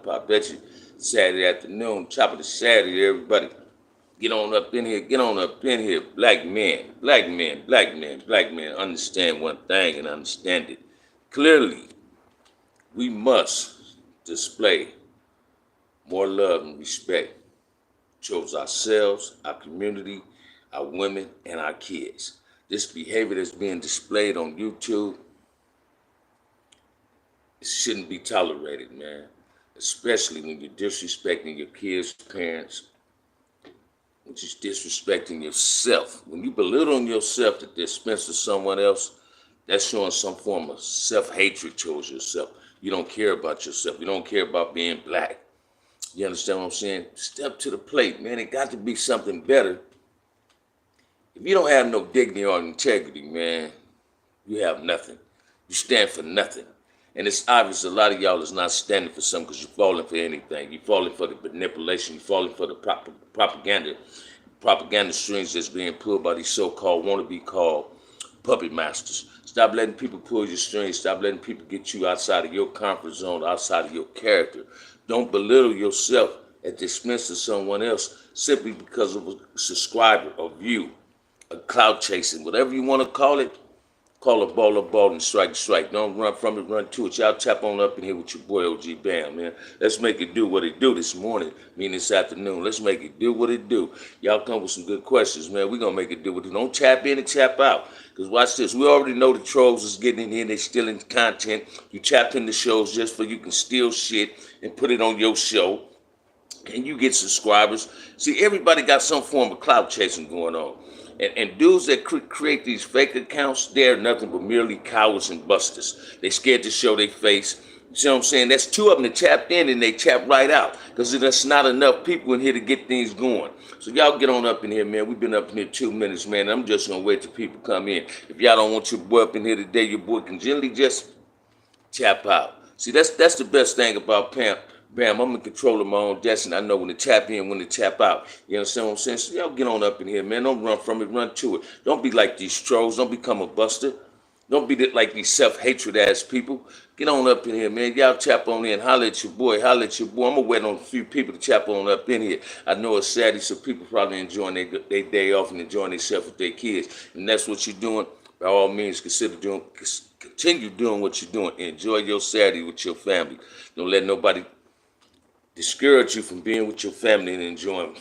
Pop. Bet you Saturday afternoon, top of the Saturday, everybody. Get on up in here, get on up in here. Black men, black men, black men, black men. Understand one thing and understand it. Clearly, we must display more love and respect towards ourselves, our community, our women, and our kids. This behavior that's being displayed on YouTube, it shouldn't be tolerated, man. Especially when you're disrespecting your kids' parents, which is disrespecting yourself. When you belittle yourself at the expense of someone else, that's showing some form of self-hatred towards yourself. You don't care about yourself. You don't care about being black. You understand what I'm saying? Step to the plate, man. It got to be something better. If you don't have no dignity or integrity, man, you have nothing. You stand for nothing. And it's obvious a lot of y'all is not standing for something because you're falling for anything. You're falling for the manipulation. You're falling for the propaganda strings that's being pulled by these so-called wannabe called puppet masters. Stop letting people pull your strings. Stop letting people get you outside of your comfort zone, outside of your character. Don't belittle yourself at the expense of someone else simply because of a subscriber or view, a clout chasing, whatever you want to call it. Call a ball, and strike. Don't run from it, run to it. Y'all tap on up in here with your boy OG Bam, man. Let's make it do what it do this morning, this afternoon. Let's make it do what it do. Y'all come with some good questions, man. We're going to make it do what it do. Don't tap in and tap out. Because watch this. We already know the trolls is getting in here. They stealing content. You tap in the shows just so you can steal shit and put it on your show. And you get subscribers. See, everybody got some form of clout chasing going on. And dudes that create these fake accounts, they're nothing but merely cowards and busters. They scared to show their face. You see what I'm saying? That's two of them that tapped in and they tapped right out. Because there's not enough people in here to get things going. So y'all get on up in here, man. We've been up in here 2 minutes, man. I'm just going to wait till people come in. If y'all don't want your boy up in here today, your boy can generally just tap out. See, that's the best thing about Bam, I'm in control of my own destiny. I know when to tap in, when to tap out. You understand what I'm saying? So y'all get on up in here, man. Don't run from it, run to it. Don't be like these trolls. Don't become a buster. Don't be like these self-hatred ass people. Get on up in here, man. Y'all tap on in. Holla at your boy. Holla at your boy. I'm going to wait on a few people to tap on up in here. I know it's Saturday, so people probably enjoying their day off and enjoying themselves with their kids. And that's what you're doing. By all means, continue doing what you're doing. Enjoy your Saturday with your family. Don't let nobody discourage you from being with your family and enjoying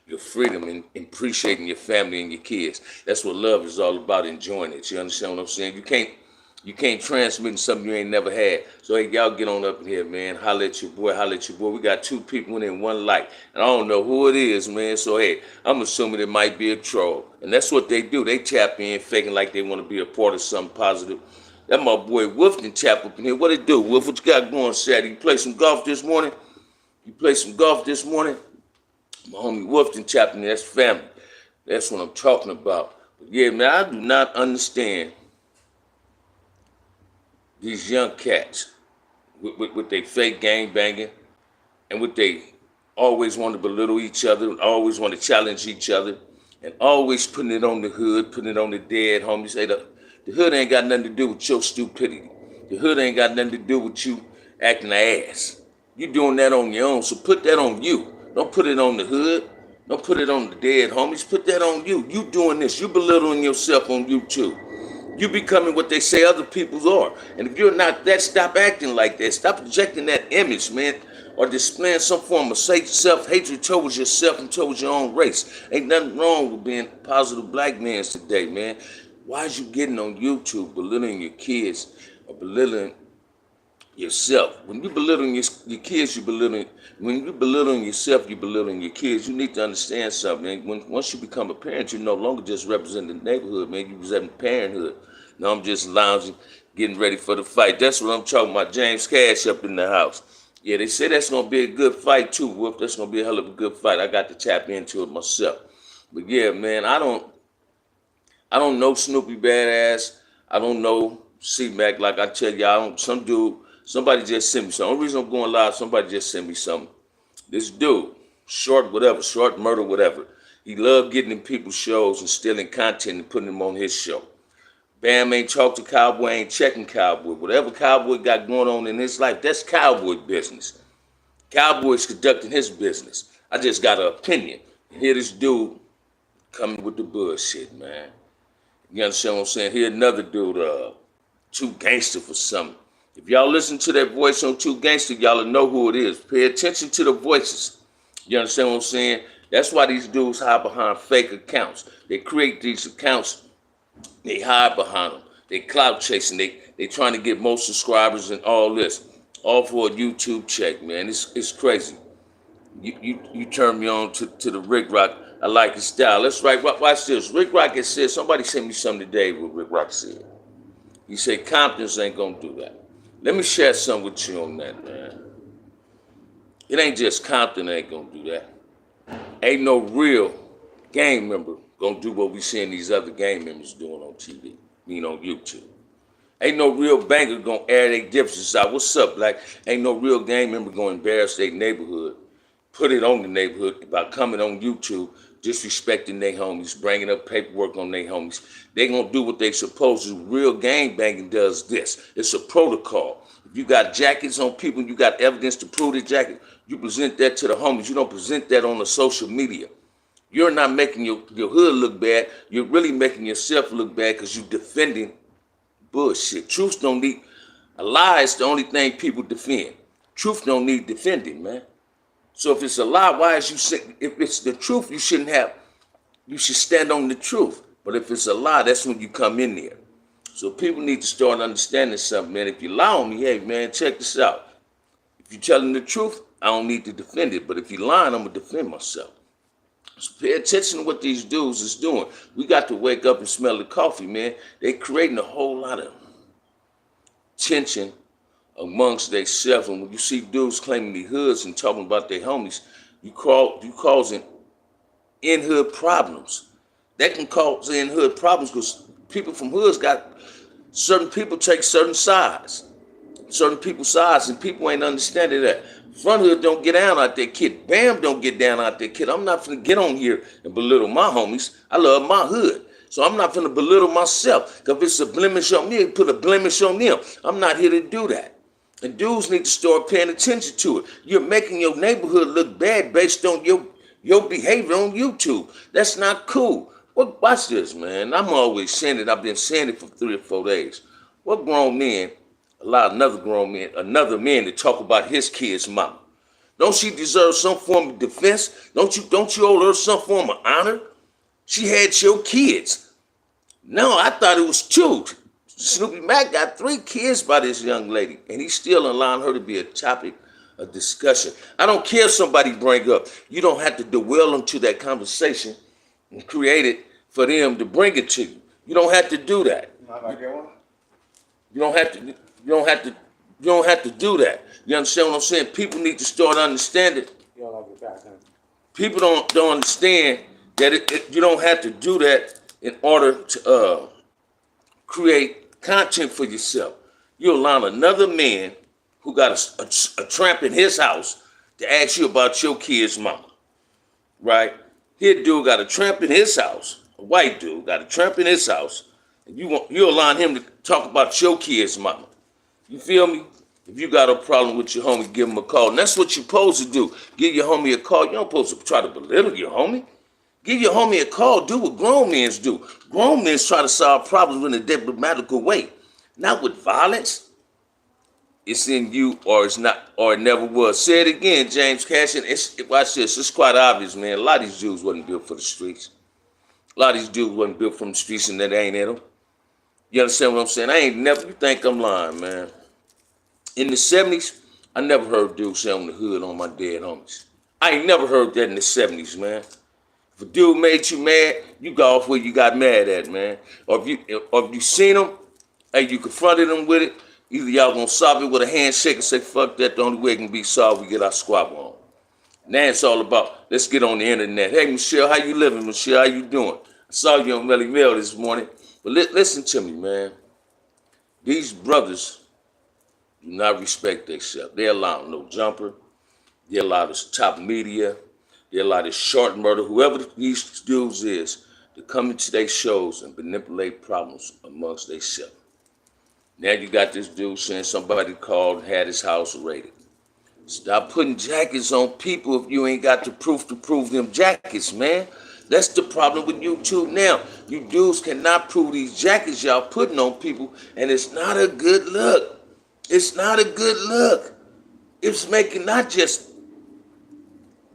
your freedom and appreciating your family and your kids. That's what love is all about, enjoying it. You understand what I'm saying? You can't transmit something you ain't never had. So hey, y'all get on up in here, man. Holla at your boy, holla at your boy. We got 2 people in one light. And I don't know who it is, man. So hey, I'm assuming it might be a troll. And that's what they do. They tap in, faking like they want to be a part of something positive. That my boy Wolf can tap up in here. What it do, Wolf? What you got going Saturday? You play some golf this morning? You play some golf this morning? My homie Wolfton tapped in, that's family. That's what I'm talking about. But yeah, man, I do not understand these young cats with their fake gang banging and with they always want to belittle each other, always want to challenge each other, and always putting it on the hood, putting it on the dead homies. Say the hood ain't got nothing to do with your stupidity. The hood ain't got nothing to do with you acting an ass. You're doing that on your own, so put that on you. Don't put it on the hood. Don't put it on the dead homies. Put that on you. You doing this. You belittling yourself on YouTube. You becoming what they say other people's are. And if you're not that, stop acting like that. Stop projecting that image, man, or displaying some form of self-hatred towards yourself and towards your own race. Ain't nothing wrong with being positive black men today, man. Why is you getting on YouTube belittling your kids or belittling yourself? When you belittling your kids, you belittling. When you belittling yourself, you belittling your kids. You need to understand something, man. Once you become a parent, you no longer just represent the neighborhood, man. You represent parenthood. Now I'm just lounging, getting ready for the fight. That's what I'm talking about. James Cash up in the house. Yeah, they say that's gonna be a good fight too, Wolf. That's gonna be a hell of a good fight. I got to tap into it myself. But yeah, man, I don't know Snoopy Badass. I don't know C-Mac. Like I tell y'all, somebody just sent me something. The only reason I'm going live, somebody just sent me something. This dude, short murder, whatever. He loved getting in people's shows and stealing content and putting them on his show. Bam ain't talked to Cowboy, ain't checking Cowboy. Whatever Cowboy got going on in his life, that's Cowboy business. Cowboy's conducting his business. I just got an opinion. And here this dude coming with the bullshit, man. You understand what I'm saying? Here another dude, Too Gangster for something. If y'all listen to that voice on Too Gangster, y'all will know who it is. Pay attention to the voices. You understand what I'm saying? That's why these dudes hide behind fake accounts. They create these accounts. They hide behind them. They clout chasing. They trying to get more subscribers and all this. All for a YouTube check, man. It's crazy. You turn me on to the Rick Rock. I like his style. Let's watch this. Rick Rock has said, somebody sent me something today what Rick Rock said. He said Compton's ain't gonna do that. Let me share something with you on that, man. It ain't just Compton ain't gonna do that. Ain't no real gang member gonna do what we seeing these other gang members doing on TV, on YouTube. Ain't no real banker gonna air their differences out. What's up, Black? Ain't no real gang member gonna embarrass their neighborhood, put it on the neighborhood by coming on YouTube, disrespecting their homies, bringing up paperwork on their homies. They gonna do what they supposed to. Real gang banging does this. It's a protocol. If you got jackets on people, you got evidence to prove the jacket, you present that to the homies. You don't present that on the social media. You're not making your hood look bad. You're really making yourself look bad because you're defending bullshit. Truth don't need, a lie is the only thing people defend. Truth don't need defending, man. So if it's a lie, why is you saying, if it's the truth, you should stand on the truth. But if it's a lie, that's when you come in there. So people need to start understanding something, man. If you lie on me, hey, man, check this out. If you're telling the truth, I don't need to defend it. But if you're lying, I'm going to defend myself. So pay attention to what these dudes is doing. We got to wake up and smell the coffee, man. They creating a whole lot of tension amongst themselves. And when you see dudes claiming the hoods and talking about their homies, you causing in-hood problems. That can cause in-hood problems because people from hoods got, certain people take certain sides. Certain people's sides, and people ain't understanding that. Front hood don't get down out there, kid. Bam don't get down out there, kid. I'm not finna get on here and belittle my homies. I love my hood. So I'm not finna belittle myself. Because if it's a blemish on me, put a blemish on them. I'm not here to do that. And dudes need to start paying attention to it. You're making your neighborhood look bad based on your behavior on YouTube. That's not cool. Well, watch this, man. I'm always saying it. I've been saying it for 3 or 4 days. What grown men allow another man to talk about his kid's mama? Don't she deserve some form of defense? Don't you owe her some form of honor? She had your kids. No, I thought it was 2. Snoopy Mac got 3 kids by this young lady, and he's still allowing her to be a topic of discussion. I don't care if somebody bring up. You don't have to dwell into that conversation and create it for them to bring it to you. You don't have to do that. You don't have to. You don't have to do that. You understand what I'm saying? People need to start understanding. People don't understand that you don't have to do that in order to create content for yourself. You allow another man who got a tramp in his house to ask you about your kid's mama, right? Here, dude got a tramp in his house. A white dude got a tramp in his house, and you allowing him to talk about your kid's mama. You feel me? If you got a problem with your homie, give him a call. And that's what you're supposed to do. Give your homie a call. You don't supposed to try to belittle your homie. Give your homie a call. Do what grown men do. Grown men try to solve problems in a diplomatical way. Not with violence. It's in you or it's not, or it never was. Say it again, James Cashin. Watch this. It's quite obvious, man. A lot of these dudes wasn't built for the streets. A lot of these dudes wasn't built from the streets and that ain't in them. You understand what I'm saying? You think I'm lying, man. In the 70s, I never heard dudes say on the hood on my dead homies. I ain't never heard that in the 70s, man. If a dude made you mad, you go off where you got mad at, man. Or if you seen him, hey, you confronted him with it, either y'all gonna solve it with a handshake and say, fuck that, the only way it can be solved, we get our squabble on. Now it's all about, let's get on the internet. Hey, Michelle, how you living, Michelle? How you doing? I saw you on Melly Mel this morning. But listen to me, man. These brothers do not respect themselves. They allow no jumper. They allow this top media. They allow this short murder, whoever these dudes is, to come into their shows and manipulate problems amongst themselves. Now you got this dude saying somebody called and had his house raided. Stop putting jackets on people if you ain't got the proof to prove them jackets, man. That's the problem with YouTube now. You dudes cannot prove these jackets y'all putting on people, and it's not a good look. It's not a good look. It's making not just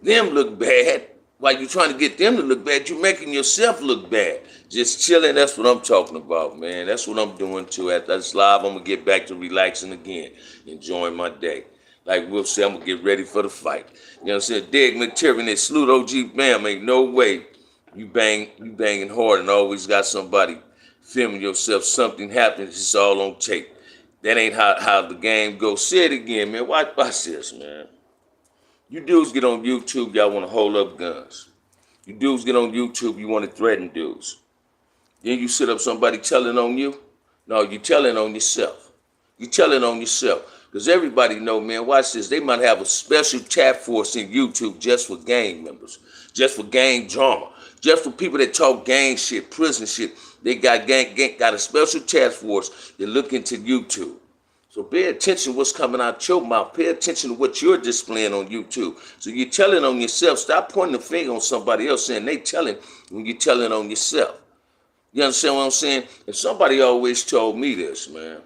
them look bad, while you're trying to get them to look bad, you're making yourself look bad. Just chilling, that's what I'm talking about, man. That's what I'm doing too. After this live, I'm going to get back to relaxing again, enjoying my day. Like Will said, I'm going to get ready for the fight. You know what I'm saying? Dig McTiernan and Salute OG Bam, ain't no way you banging hard and always got somebody filming yourself. Something happens, it's all on tape. That ain't how the game goes. Say it again, man. Watch this, man. You dudes get on YouTube, y'all want to hold up guns. You dudes get on YouTube, you want to threaten dudes. Then you sit up somebody telling on you. No, you telling on yourself. You telling on yourself. Because everybody know, man, watch this. They might have a special task force in YouTube just for gang members. Just for gang drama. Just for people that talk gang shit, prison shit. They got got a special task force that look into YouTube. So pay attention to what's coming out your mouth. Pay attention to what you're displaying on YouTube. So you're telling on yourself. Stop pointing the finger on somebody else saying they telling when you're telling on yourself. You understand what I'm saying? And somebody always told me this, man.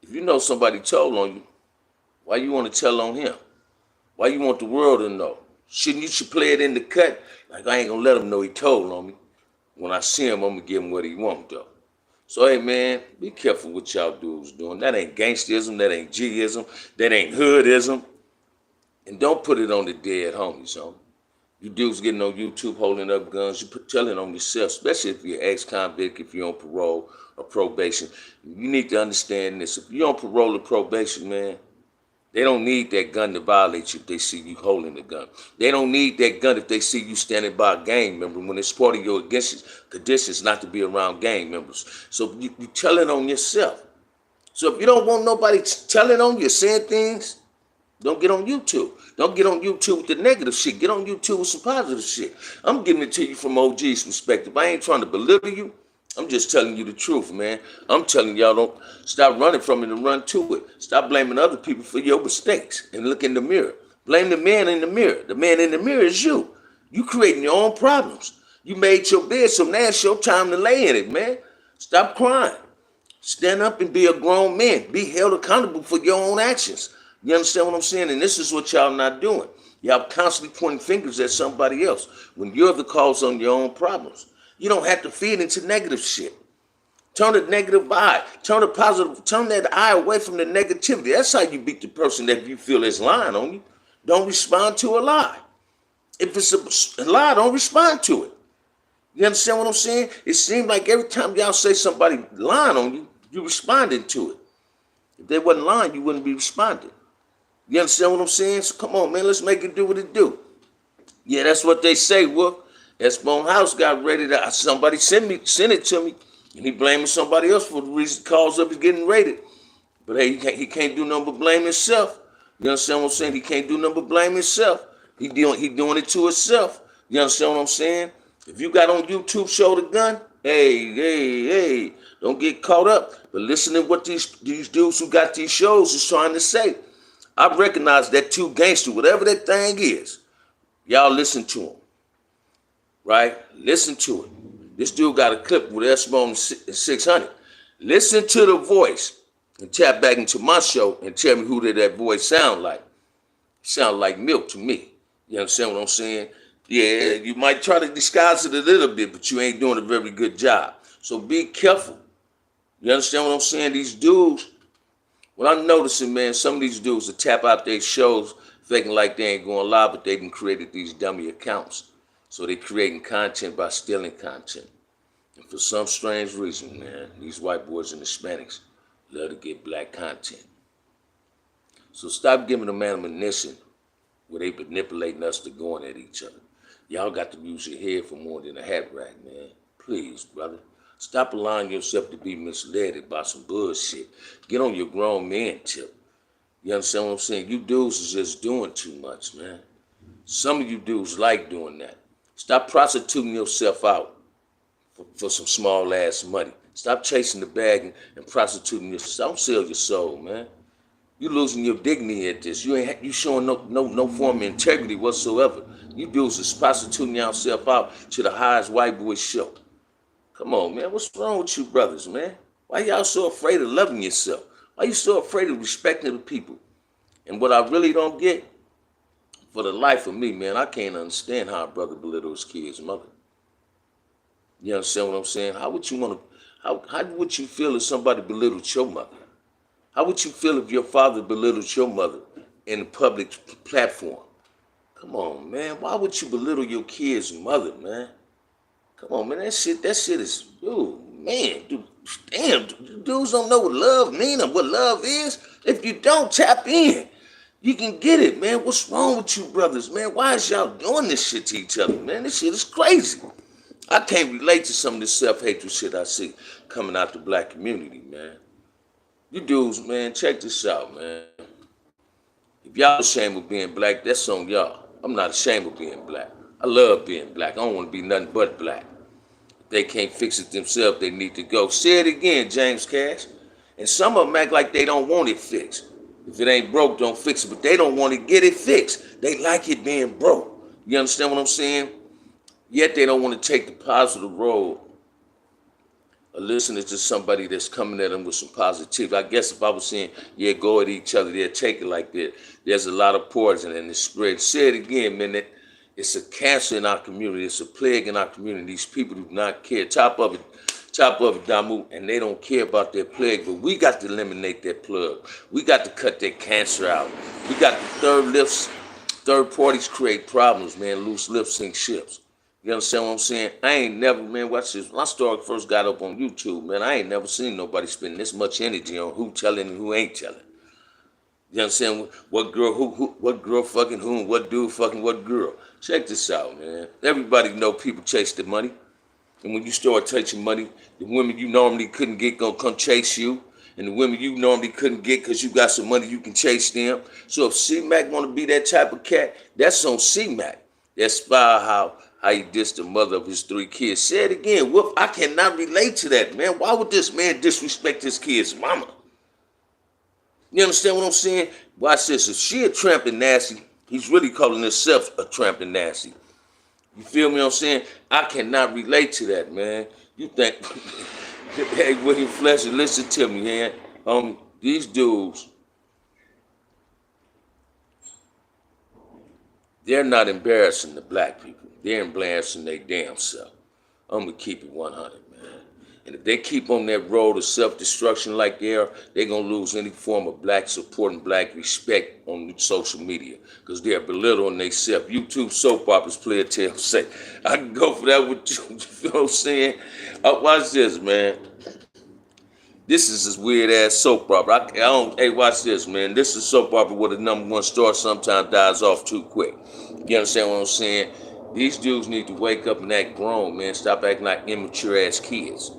If you know somebody told on you, why you want to tell on him? Why you want the world to know? Shouldn't you should play it in the cut? Like, I ain't going to let him know he told on me. When I see him, I'm going to give him what he want, though. So, hey, man, be careful what y'all dudes doing. That ain't gangsterism. That ain't G-ism. That ain't hoodism. And don't put it on the dead homies, homie. You dudes getting on YouTube holding up guns, you telling on yourself, especially if you're ex-convict, if you're on parole or probation. You need to understand this. If you're on parole or probation, man, they don't need that gun to violate you if they see you holding the gun. They don't need that gun if they see you standing by a gang member when it's part of your conditions not to be around gang members. So you telling on yourself. So if you don't want nobody telling on you, saying things, don't get on YouTube. Don't get on YouTube with the negative shit. Get on YouTube with some positive shit. I'm giving it to you from OG's perspective. I ain't trying to belittle you. I'm just telling you the truth, man. I'm telling y'all, don't stop running from it and run to it. Stop blaming other people for your mistakes and look in the mirror. Blame the man in the mirror. The man in the mirror is you. You creating your own problems. You made your bed, so now it's your time to lay in it, man. Stop crying. Stand up and be a grown man. Be held accountable for your own actions. You understand what I'm saying? And this is what y'all not doing. Y'all constantly pointing fingers at somebody else when you're the cause on your own problems. You don't have to feed into negative shit. Turn the negative eye. Turn the positive. Turn that eye away from the negativity. That's how you beat the person that you feel is lying on you. Don't respond to a lie. If it's a lie, don't respond to it. You understand what I'm saying? It seems like every time y'all say somebody lying on you, you responding to it. If they wasn't lying, you wouldn't be responding. You understand what I'm saying? So come on, man, let's make it do what it do. Yeah, that's what they say, Wolf. S-Bone House got ready to, somebody sent it to me, and he blaming somebody else for the reason cause of it getting raided. But hey, he can't do nothing but blame himself. You understand what I'm saying? He can't do nothing but blame himself. He doing it to himself. You understand what I'm saying? If you got on YouTube Show the Gun, hey, don't get caught up. But listen to what these dudes who got these shows is trying to say. I recognize that too gangster, whatever that thing is. Y'all listen to him, right? Listen to it. This dude got a clip with S-Bone 600. Listen to the voice and tap back into my show and tell me who did that voice sound like. Sound like Milk to me. You understand what I'm saying? Yeah, you might try to disguise it a little bit, but you ain't doing a very good job. So be careful. You understand what I'm saying? These dudes, what I'm noticing, man, some of these dudes will tap out their shows faking like they ain't going live, but they done created these dummy accounts. So they creating content by stealing content. And for some strange reason, man, these white boys and Hispanics love to get black content. So stop giving them ammunition where they manipulating us to going at each other. Y'all got to use your head for more than a hat rack, man. Please, brother. Stop allowing yourself to be misled by some bullshit. Get on your grown man tip. You understand what I'm saying? You dudes is just doing too much, man. Some of you dudes like doing that. Stop prostituting yourself out for some small ass money. Stop chasing the bag and prostituting yourself. Don't sell your soul, man. You losing your dignity at this. You showing no form of integrity whatsoever. You dudes is prostituting yourself out to the highest white boy show. Come on, man. What's wrong with you brothers, man? Why y'all so afraid of loving yourself? Why you so afraid of respecting the people? And what I really don't get, for the life of me, man, I can't understand how a brother belittles his kid's mother. You understand what I'm saying? How would you feel if somebody belittled your mother? How would you feel if your father belittled your mother in a public platform? Come on, man. Why would you belittle your kid's mother, man? Come on, man. That shit is, man, dude, damn, dudes don't know what love means or what love is. If you don't, tap in. You can get it, man. What's wrong with you brothers, man? Why is y'all doing this shit to each other, man? This shit is crazy. I can't relate to some of this self-hatred shit I see coming out the black community, man. You dudes, man, check this out, man. If y'all ashamed of being black, that's on y'all. I'm not ashamed of being black. I love being black. I don't want to be nothing but black. If they can't fix it themselves, they need to go. Say it again, James Cash. And some of them act like they don't want it fixed. If it ain't broke, don't fix it. But they don't want to get it fixed. They like it being broke. You understand what I'm saying? Yet they don't want to take the positive road of listening to somebody that's coming at them with some positivity. I guess if I was saying, yeah, go at each other, they'll take it like that. There's a lot of poison and it's spread. Say it again, man. It's a cancer in our community. It's a plague in our community. These people do not care. Top of it, Damu, and they don't care about their plague. But we got to eliminate that plug. We got to cut that cancer out. We got the third parties create problems, man. Loose lips sink ships. You understand what I'm saying? I ain't never, man, watch this. When I first got up on YouTube, man, I ain't never seen nobody spend this much energy on who telling and who ain't telling. You understand? What girl fucking who, and what dude fucking what girl. Check this out, man. Everybody know people chase the money. And when you start chasing money, the women you normally couldn't get gonna come chase you. And the women you normally couldn't get because you got some money, you can chase them. So if C-Mac want to be that type of cat, that's on C-Mac. That's how he dissed the mother of his 3 kids. Say it again. Whoop, I cannot relate to that, man. Why would this man disrespect his kid's mama? You understand what I'm saying? Watch this. If she a tramp and nasty, he's really calling himself a tramp and nasty. You feel me what I'm saying? I cannot relate to that, man. You think, hey, William Fletcher, listen to me, man. These dudes, they're not embarrassing the black people. They're embarrassing their damn self. I'm going to keep it 100, man. And if they keep on that road of self-destruction like they are, they're going to lose any form of black support and black respect on social media because they're belittling themselves. YouTube soap operas play a tale say. I can go for that with you. You know what I'm saying? Watch this, man. This is this weird-ass soap opera. Hey, watch this, man. This is soap opera where the #1 star sometimes dies off too quick. You understand what I'm saying? These dudes need to wake up and act grown, man. Stop acting like immature-ass kids.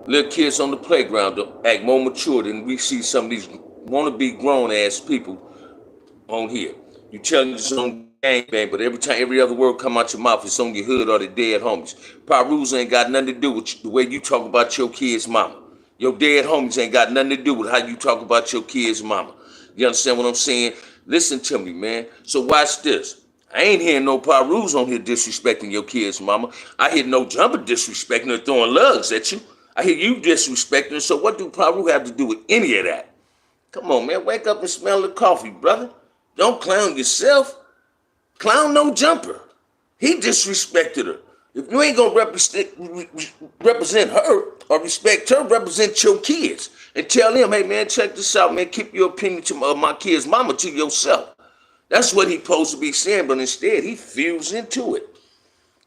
Little kids on the playground don't act more mature than we see some of these wanna-be grown-ass people on here. You telling this on gangbang, but every other word come out your mouth, it's on your hood or the dead homies. Pirus ain't got nothing to do with the way you talk about your kid's mama. Your dead homies ain't got nothing to do with how you talk about your kid's mama. You understand what I'm saying? Listen to me, man. So watch this. I ain't hearing no Pirus on here disrespecting your kid's mama. I hear no jumper disrespecting her, throwing lugs at you. I hear you disrespecting her. So what do Piru have to do with any of that? Come on, man. Wake up and smell the coffee, brother. Don't clown yourself. Clown no jumper. He disrespected her. If you ain't gonna represent her or respect her, represent your kids and tell them, hey man, check this out, man. Keep your opinion to my kid's mama to yourself. That's what he's supposed to be saying, but instead he fused into it.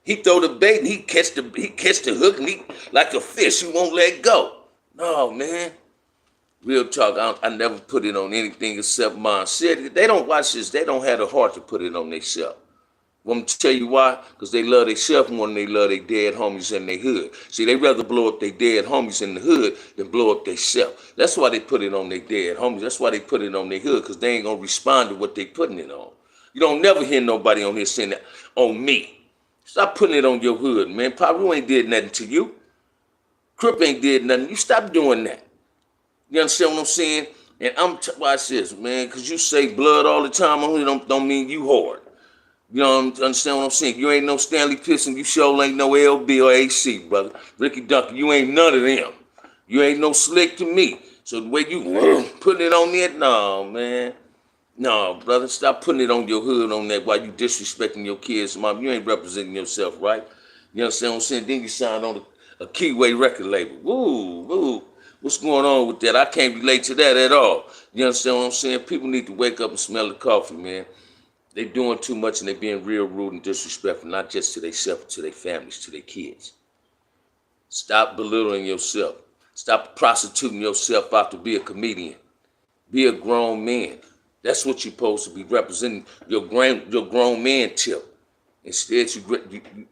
He throw the bait and he catch the hook and he like a fish, he won't let go. No, man. Real talk, I never put it on anything except mine. Said they don't watch this, they don't have the heart to put it on themselves. Want to tell you why? Because they love themselves more than they love their dead homies in their hood. See, they rather blow up their dead homies in the hood than blow up themselves. That's why they put it on their dead homies. That's why they put it on their hood, because they ain't going to respond to what they putting it on. You don't never hear nobody on here saying that, on me. Stop putting it on your hood, man. Piru ain't did nothing to you. Crip ain't did nothing. You stop doing that. You understand what I'm saying? And watch this, man, because you say blood all the time on here don't mean you hard. You know, understand what I'm saying? You ain't no Stanley Piston. You sure ain't no LB or AC, brother. Ricky Duncan, you ain't none of them. You ain't no Slick to me. So the way you putting it on there, no, man. No, brother, stop putting it on your hood on that while you disrespecting your kids, mom. You ain't representing yourself, right? You understand what I'm saying? Then you signed on a Keyway record label. Woo. What's going on with that? I can't relate to that at all. You understand what I'm saying? People need to wake up and smell the coffee, man. They doing too much and they being real rude and disrespectful, not just to themselves, to their families, to their kids. Stop belittling yourself. Stop prostituting yourself out to be a comedian. Be a grown man. That's what you're supposed to be representing, your grown man tip. Instead,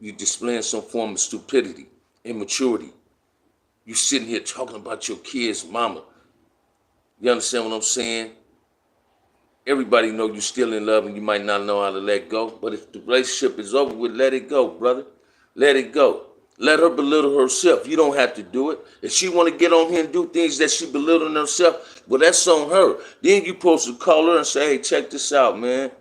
you displaying some form of stupidity, immaturity. You sitting here talking about your kid's mama. You understand what I'm saying? Everybody know you still in love and you might not know how to let go. But if the relationship is over with, let it go, brother. Let it go. Let her belittle herself. You don't have to do it. If she want to get on here and do things that she belittling herself, well, that's on her. Then you supposed to call her and say, hey, check this out, man.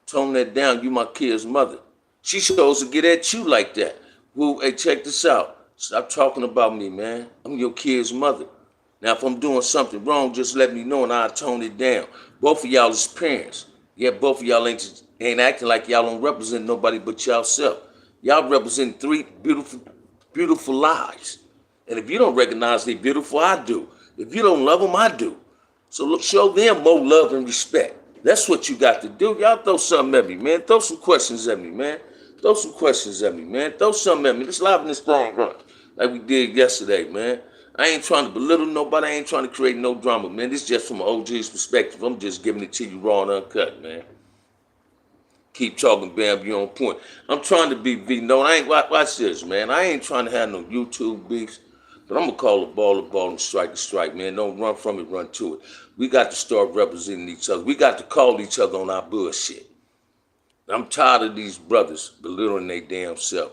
Tone that down. You my kid's mother. She supposed to get at you like that. Well, hey, check this out. Stop talking about me, man. I'm your kid's mother. Now, if I'm doing something wrong, just let me know and I'll tone it down. Both of y'all is parents. Yeah, both of y'all ain't acting like y'all don't represent nobody but y'allself. Y'all represent 3 beautiful lives. And if you don't recognize they beautiful, I do. If you don't love them, I do. So look, show them more love and respect. That's what you got to do. Y'all throw something at me, man. Throw some questions at me, man. Throw some questions at me, man. Throw something at me. Let's liven this thing up like we did yesterday, man. I ain't trying to belittle nobody. I ain't trying to create no drama, man. This is just from an OG's perspective. I'm just giving it to you raw and uncut, man. Keep talking, Bam, you on point. I'm trying to be V. No, I ain't, watch this, man. I ain't trying to have no YouTube beefs, but I'm going to call a ball and strike a strike, man. Don't run from it, run to it. We got to start representing each other. We got to call each other on our bullshit. I'm tired of these brothers belittling their damn self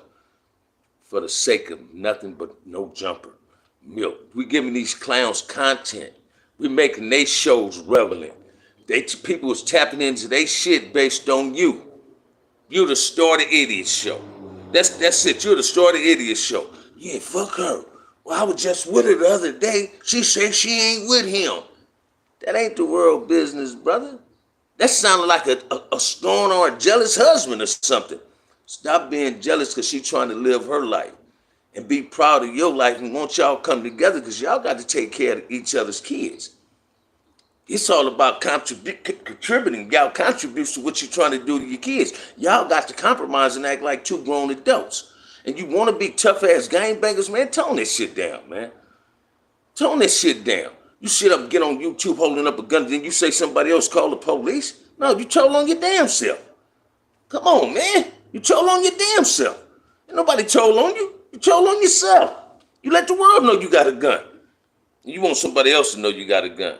for the sake of nothing but no jumper. Milk. We giving these clowns content. We making their shows relevant. People was tapping into their shit based on you. You the Star the Idiot show. That's it. You're the Star the Idiot show. Yeah, fuck her. Well, I was just with her the other day. She said she ain't with him. That ain't the world business, brother. That sounded like a scorn or a jealous husband or something. Stop being jealous because she trying to live her life. And be proud of your life and want y'all come together because y'all got to take care of each other's kids. It's all about contributing. Y'all contributes to what you're trying to do to your kids. Y'all got to compromise and act like 2 grown adults. And you want to be tough-ass gangbangers, man, tone that shit down, man. Tone that shit down. You sit up and get on YouTube holding up a gun, then you say somebody else call the police? No, you told on your damn self. Come on, man. You told on your damn self. Ain't nobody told on you. You told on yourself. You let the world know you got a gun. You want somebody else to know you got a gun.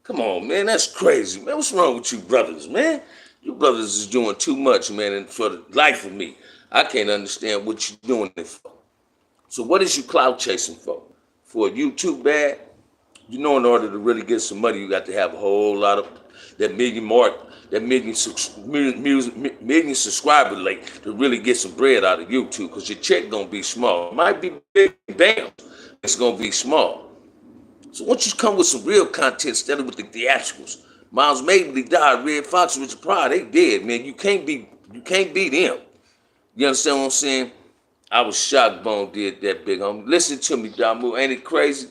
Come on, man, that's crazy, man. What's wrong with you brothers, man? You brothers is doing too much, man, and for the life of me, I can't understand what you're doing it for. So what is you clout chasing for? For a YouTube ad? You know, in order to really get some money, you got to have a whole lot of that million subscriber like to really get some bread out of YouTube, because your check gonna be small. It might be big, damn, it's gonna be small. So once you come with some real content instead of with the theatricals, Miles Mabley died, Red Fox, Richard Pryor, they dead, man. You can't be them. You understand what I'm saying? I was shocked Bone did that, big homie. Listen to me, Damu, ain't it crazy?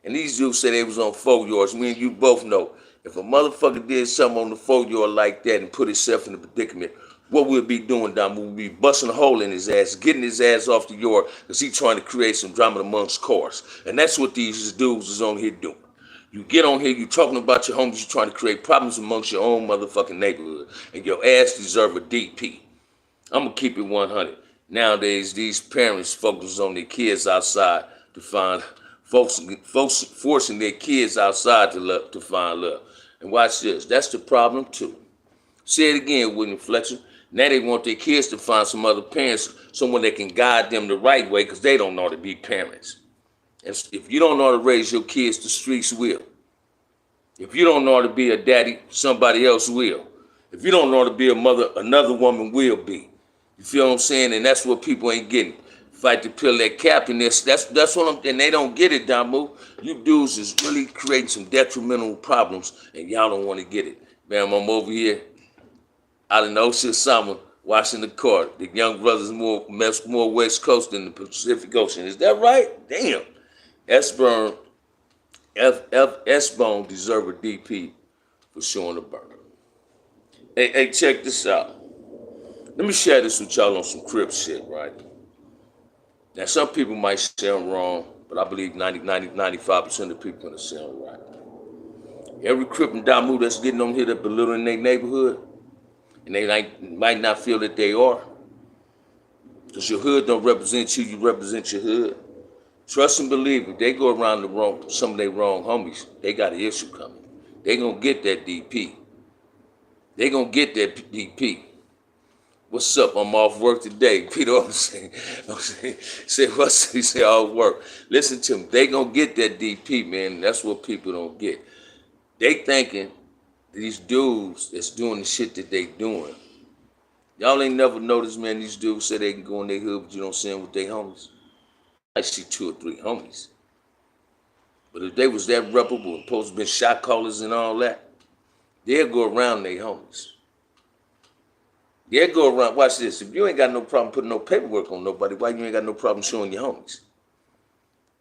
And these dudes said they was on 4 yards. Me and you both know, if a motherfucker did something on the 4 yard like that and put himself in a predicament, what we'll be doing, Damu, we'll be busting a hole in his ass, getting his ass off the yard, because he's trying to create some drama amongst cars. And that's what these dudes is on here doing. You get on here, you talking about your homies, you trying to create problems amongst your own motherfucking neighborhood, and your ass deserve a DP. I'm gonna keep it 100. Nowadays, these parents focus on their kids outside to find folks forcing their kids outside to find love. And watch this. That's the problem too. Say it again, William Fletcher. Now they want their kids to find some other parents, someone that can guide them the right way, because they don't know how to be parents. And if you don't know how to raise your kids, the streets will. If you don't know how to be a daddy, somebody else will. If you don't know how to be a mother, another woman will be. You feel what I'm saying? And that's what people ain't getting. Fight to peel that cap, and that's what I'm. And they don't get it, Damu. You dudes is really creating some detrimental problems, and y'all don't want to get it. Man, I'm over here out in the ocean summer watching the court. The young brothers more West Coast than the Pacific Ocean. Is that right? Damn. S-Bone deserve a DP for showing the burner. Hey, check this out. Let me share this with y'all on some Crip shit, right? Now, some people might say I'm wrong, but I believe 95% of people gonna say I'm right. Every Crip and Damu that's getting on here that belittling their neighborhood, and they might not feel that they are, because your hood don't represent you, you represent your hood. Trust and believe, if they go around some of their wrong homies, they got an issue coming. They gonna get that DP. They gonna get that DP. What's up? I'm off work today. Peter, I'm saying, say what's he say off work. Listen to me. They gonna get that DP, man. That's what people don't get. They thinking these dudes that's doing the shit that they doing. Y'all ain't never noticed, man, these dudes say they can go in their hood, but you don't see them with their homies. I see 2 or 3 homies. But if they was that reputable, supposed to be shot callers and all that, they'll go around their homies. They'll go around, watch this. If you ain't got no problem putting no paperwork on nobody, why you ain't got no problem showing your homies?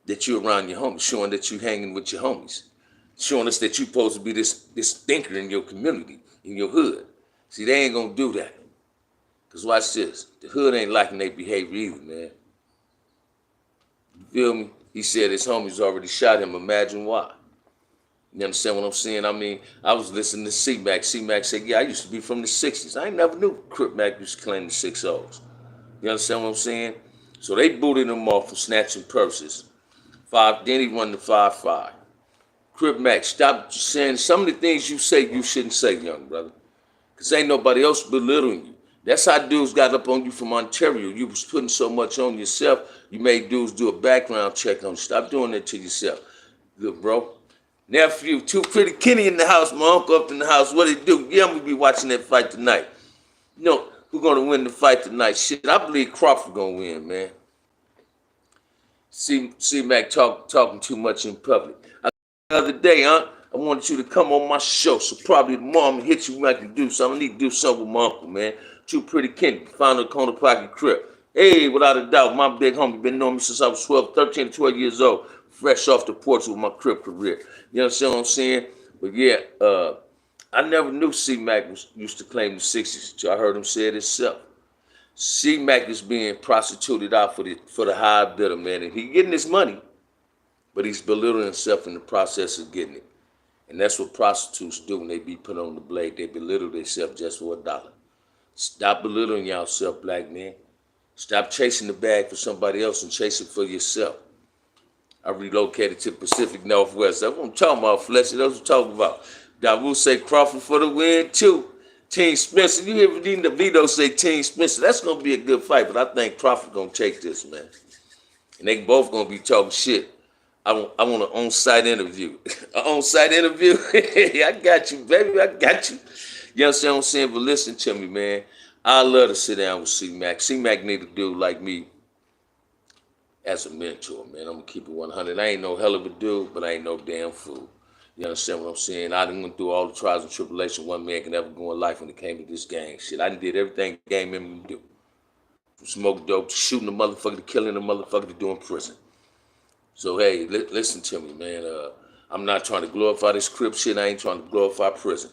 That you around your homies, showing that you hanging with your homies. Showing us that you supposed to be this thinker in your community, in your hood. See, they ain't gonna do that. Because watch this. The hood ain't liking their behavior either, man. You feel me? He said his homies already shot him. Imagine why. You understand what I'm saying? I mean, I was listening to C-Mac. C-Mac said, yeah, I used to be from the 60s. I ain't never knew Crip Mac used to claim the 6-0s. You understand what I'm saying? So they booted him off for snatching purses. Then he run the 5-5. Crip Mac, stop saying some of the things you say you shouldn't say, young brother. Because ain't nobody else belittling you. That's how dudes got up on you from Ontario. You was putting so much on yourself, you made dudes do a background check on you. Stop doing that to yourself. Look, bro. Nephew, Too Pretty Kenny in the house, my uncle up in the house. What it do? Yeah, I'm going to be watching that fight tonight. You know, who's going to win the fight tonight? Shit, I believe Crawford going to win, man. C-Mac talking too much in public. The other day, I wanted you to come on my show, so probably tomorrow I'm going to hit you when I can do something. I need to do something with my uncle, man. Too Pretty Kenny, founder of Corner Pocket Crip. Hey, without a doubt, my big homie been knowing me since I was 13 to 12 years old. Fresh off the porch with my Crip career. You understand what I'm saying? But yeah, I never knew C-Mac used to claim the 60s until I heard him say it himself. C-Mac is being prostituted out for the high bidder, man. And he getting his money, but he's belittling himself in the process of getting it. And that's what prostitutes do when they be put on the blade. They belittle themselves just for $1. Stop belittling yourself, black man. Stop chasing the bag for somebody else and chase it for yourself. I relocated to the Pacific Northwest. That's what I'm talking about, Fletcher. That's what I'm talking about. Dawu say Crawford for the win, too. Team Spencer. You hear DeVito say Team Spencer. That's going to be a good fight, but I think Crawford going to take this, man. And they both going to be talking shit. I want an on-site interview. An on-site interview? I got you, baby. I got you. You understand what I'm saying? But listen to me, man. I love to sit down with C-Mac. C-Mac need a dude like me as a mentor, man. I'm going to keep it 100. I ain't no hell of a dude, but I ain't no damn fool. You understand what I'm saying? I done went through all the trials and tribulations one man can ever go in life when it came to this gang shit. I done did everything gang made me do. From smoking dope to shooting a motherfucker to killing a motherfucker to doing prison. So, hey, listen to me, man. I'm not trying to glorify this Crip shit. I ain't trying to glorify prison.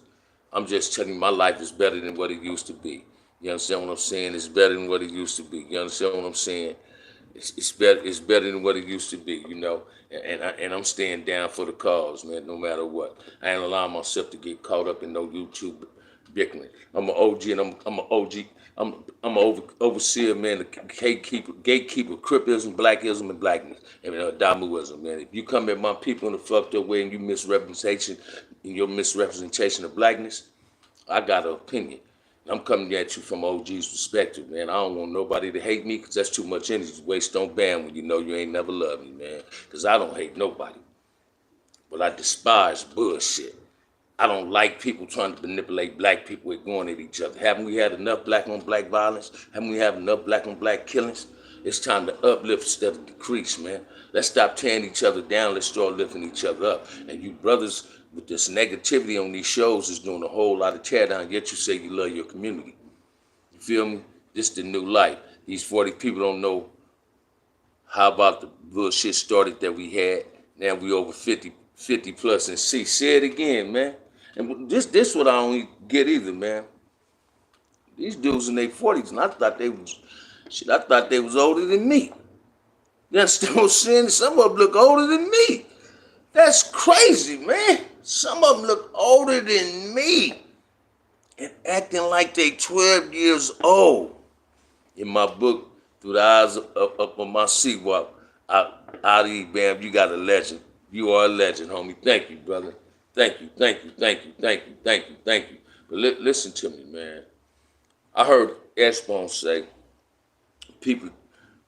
I'm just telling you my life is better than what it used to be. You understand what I'm saying? It's better than what it used to be. You understand what I'm saying? It's better than what it used to be, you know. And I'm staying down for the cause, man, no matter what. I ain't allowing myself to get caught up in no YouTube bickering. I'm an OG and I'm an OG. I'm an overseer, man, the gatekeeper, Cripism, Blackism, and blackness, and Damuism, man. If you come at my people in a fucked up way and you in your misrepresentation of blackness, I got an opinion. I'm coming at you from OG's perspective, man. I don't want nobody to hate me because that's too much energy to waste on band when you know you ain't never loved me, man. Because I don't hate nobody. But I despise bullshit. I don't like people trying to manipulate black people with going at each other. Haven't we had enough black on black violence? Haven't we had enough black on black killings? It's time to uplift instead of decrease, man. Let's stop tearing each other down. Let's start lifting each other up. And you brothers with this negativity on these shows is doing a whole lot of tear down, yet you say you love your community. You feel me? This is the new life. These 40 people don't know how about the bullshit started that we had. Now we over 50 plus and see. Say it again, man. And this what I don't get either, man. These dudes in their 40s, and I thought they was older than me. You understand what I'm saying? Some of them look older than me. That's crazy, man. Some of them look older than me and acting like they 12 years old. In my book, Through the Eyes up on my seawalk, Ali, Bam, you got a legend. You are a legend, homie. Thank you, brother. Thank you. But listen to me, man. I heard S-Bone say, people,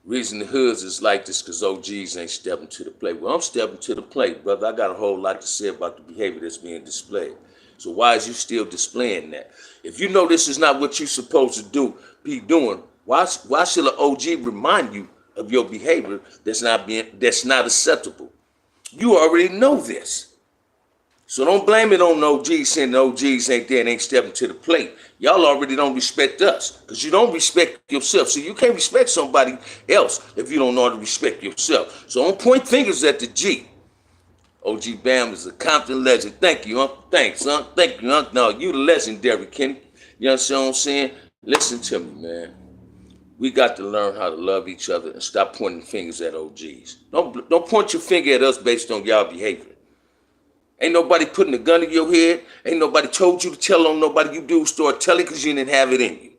reason the hoods is like this because OGs ain't stepping to the plate. Well, I'm stepping to the plate, brother. I got a whole lot to say about the behavior that's being displayed. So why is you still displaying that? If you know this is not what you're supposed to be doing, why should an OG remind you of your behavior that's not acceptable? You already know this. So don't blame it on the OGs saying the OGs ain't there and ain't stepping to the plate. Y'all already don't respect us because you don't respect yourself. So you can't respect somebody else if you don't know how to respect yourself. So don't point fingers at the G. OG Bam is a Compton legend. Thank you, Uncle. Thanks, son. Thank you, Uncle. No, you the legendary, Kenny. You understand what I'm saying? Listen to me, man. We got to learn how to love each other and stop pointing fingers at OGs. Don't point your finger at us based on y'all behavior. Ain't nobody putting a gun in your head. Ain't nobody told you to tell on nobody. You do start telling because you didn't have it in you.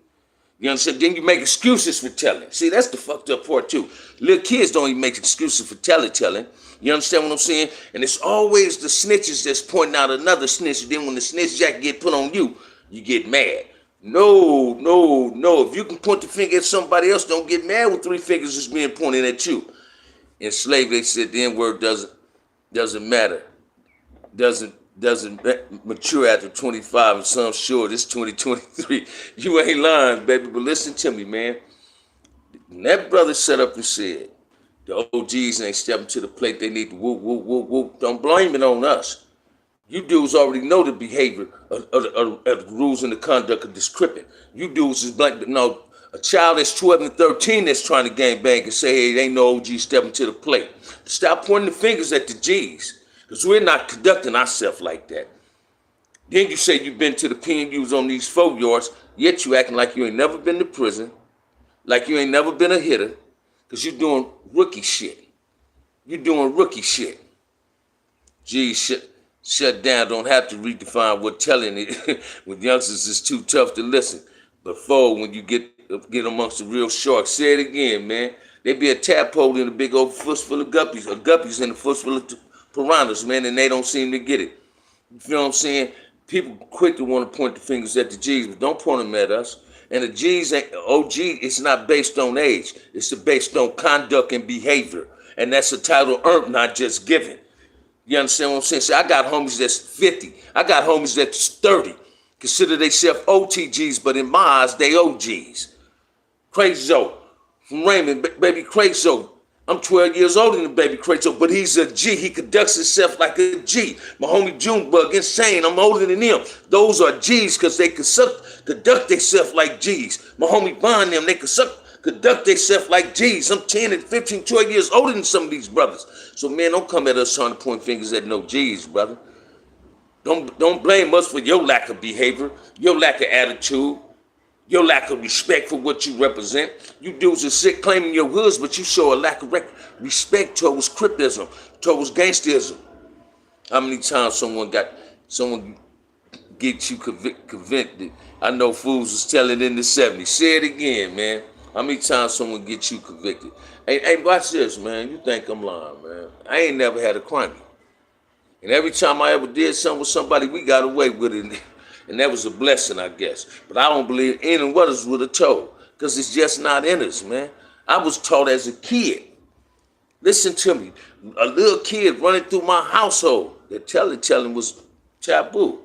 You understand? Then you make excuses for telling. See, that's the fucked up part too. Little kids don't even make excuses for telling. You understand what I'm saying? And it's always the snitches that's pointing out another snitch. Then when the snitch jack get put on you, you get mad. No. If you can point the finger at somebody else, don't get mad when three fingers is being pointed at you. In slavery, they said the N-word doesn't matter. Doesn't mature after 25, and some sure it's 2023. You ain't lying, baby. But listen to me, man. When that brother set up and said the OGs ain't stepping to the plate, they need to whoop. Don't blame it on us. You dudes already know the behavior of the rules and the conduct of this crippin'. You dudes is like, no, a child that's 12 and 13 that's trying to gang bang and say, hey, it ain't no OG stepping to the plate. Stop pointing the fingers at the G's. Because we're not conducting ourselves like that. Then you say you've been to the PNUs on these 4 yards, yet you acting like you ain't never been to prison, like you ain't never been a hitter, because you're doing rookie shit. You're doing rookie shit. Geez, shut down, don't have to redefine what telling it with youngsters is too tough to listen. But when you get amongst the real sharks, say it again, man. They be a tadpole in a big old footful of guppies, or guppies in a footful of piranhas, man, and they don't seem to get it. You feel what I'm saying? People quick to want to point the fingers at the G's, but don't point them at us. And the G's ain't OG. It's not based on age. It's based on conduct and behavior, and that's a title earned, not just given. You understand what I'm saying? See, I got homies that's 50. I got homies that's 30. Consider themselves OTGs, but in my eyes, they OGs. Crazo from Raymond, baby Crazo. I'm 12 years older than Baby Crazo, but he's a G. He conducts himself like a G. My homie Junebug, insane. I'm older than him. Those are G's because they conduct themselves like G's. My homie Bond them, they conduct themselves like G's. I'm 10 and 15, 12 years older than some of these brothers. So, man, don't come at us trying to point fingers at no G's, brother. Don't blame us for your lack of behavior, your lack of attitude, your lack of respect for what you represent. You dudes are sick claiming your hoods, but you show a lack of respect towards cryptism, towards gangsterism. How many times someone get you convicted? I know fools was telling in the 70s. Say it again, man. How many times someone get you convicted? Hey, watch this, man. You think I'm lying, man. I ain't never had a crime. And every time I ever did something with somebody, we got away with it. And that was a blessing, I guess. But I don't believe any of us would have told, because it's just not in us, man. I was taught as a kid. Listen to me. A little kid running through my household, that telling was taboo.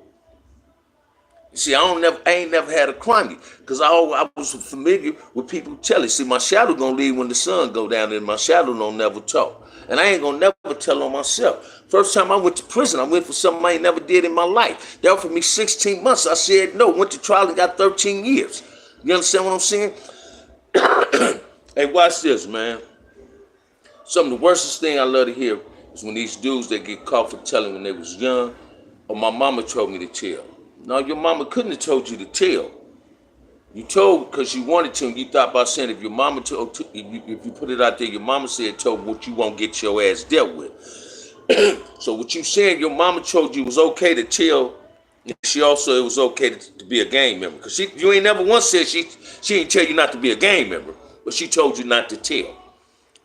See, I ain't never had a crime because I was familiar with people telling. See, my shadow gonna leave when the sun go down, and my shadow don't never talk. And I ain't gonna never tell on myself. First time I went to prison, I went for something I ain't never did in my life. They offered me 16 months. I said no. Went to trial and got 13 years. You understand what I'm saying? Hey, watch this, man. Some of the worstest thing I love to hear is when these dudes that get caught for telling when they was young, or my mama told me to tell. No, your mama couldn't have told you to tell. You told because you wanted to, and you thought about saying if your mama told, if you put it out there, your mama said told what you won't get your ass dealt with. So what you saying, your mama told you was okay to tell. She also it was okay to be a gang member because you ain't never once said she ain't tell you not to be a gang member, but she told you not to tell.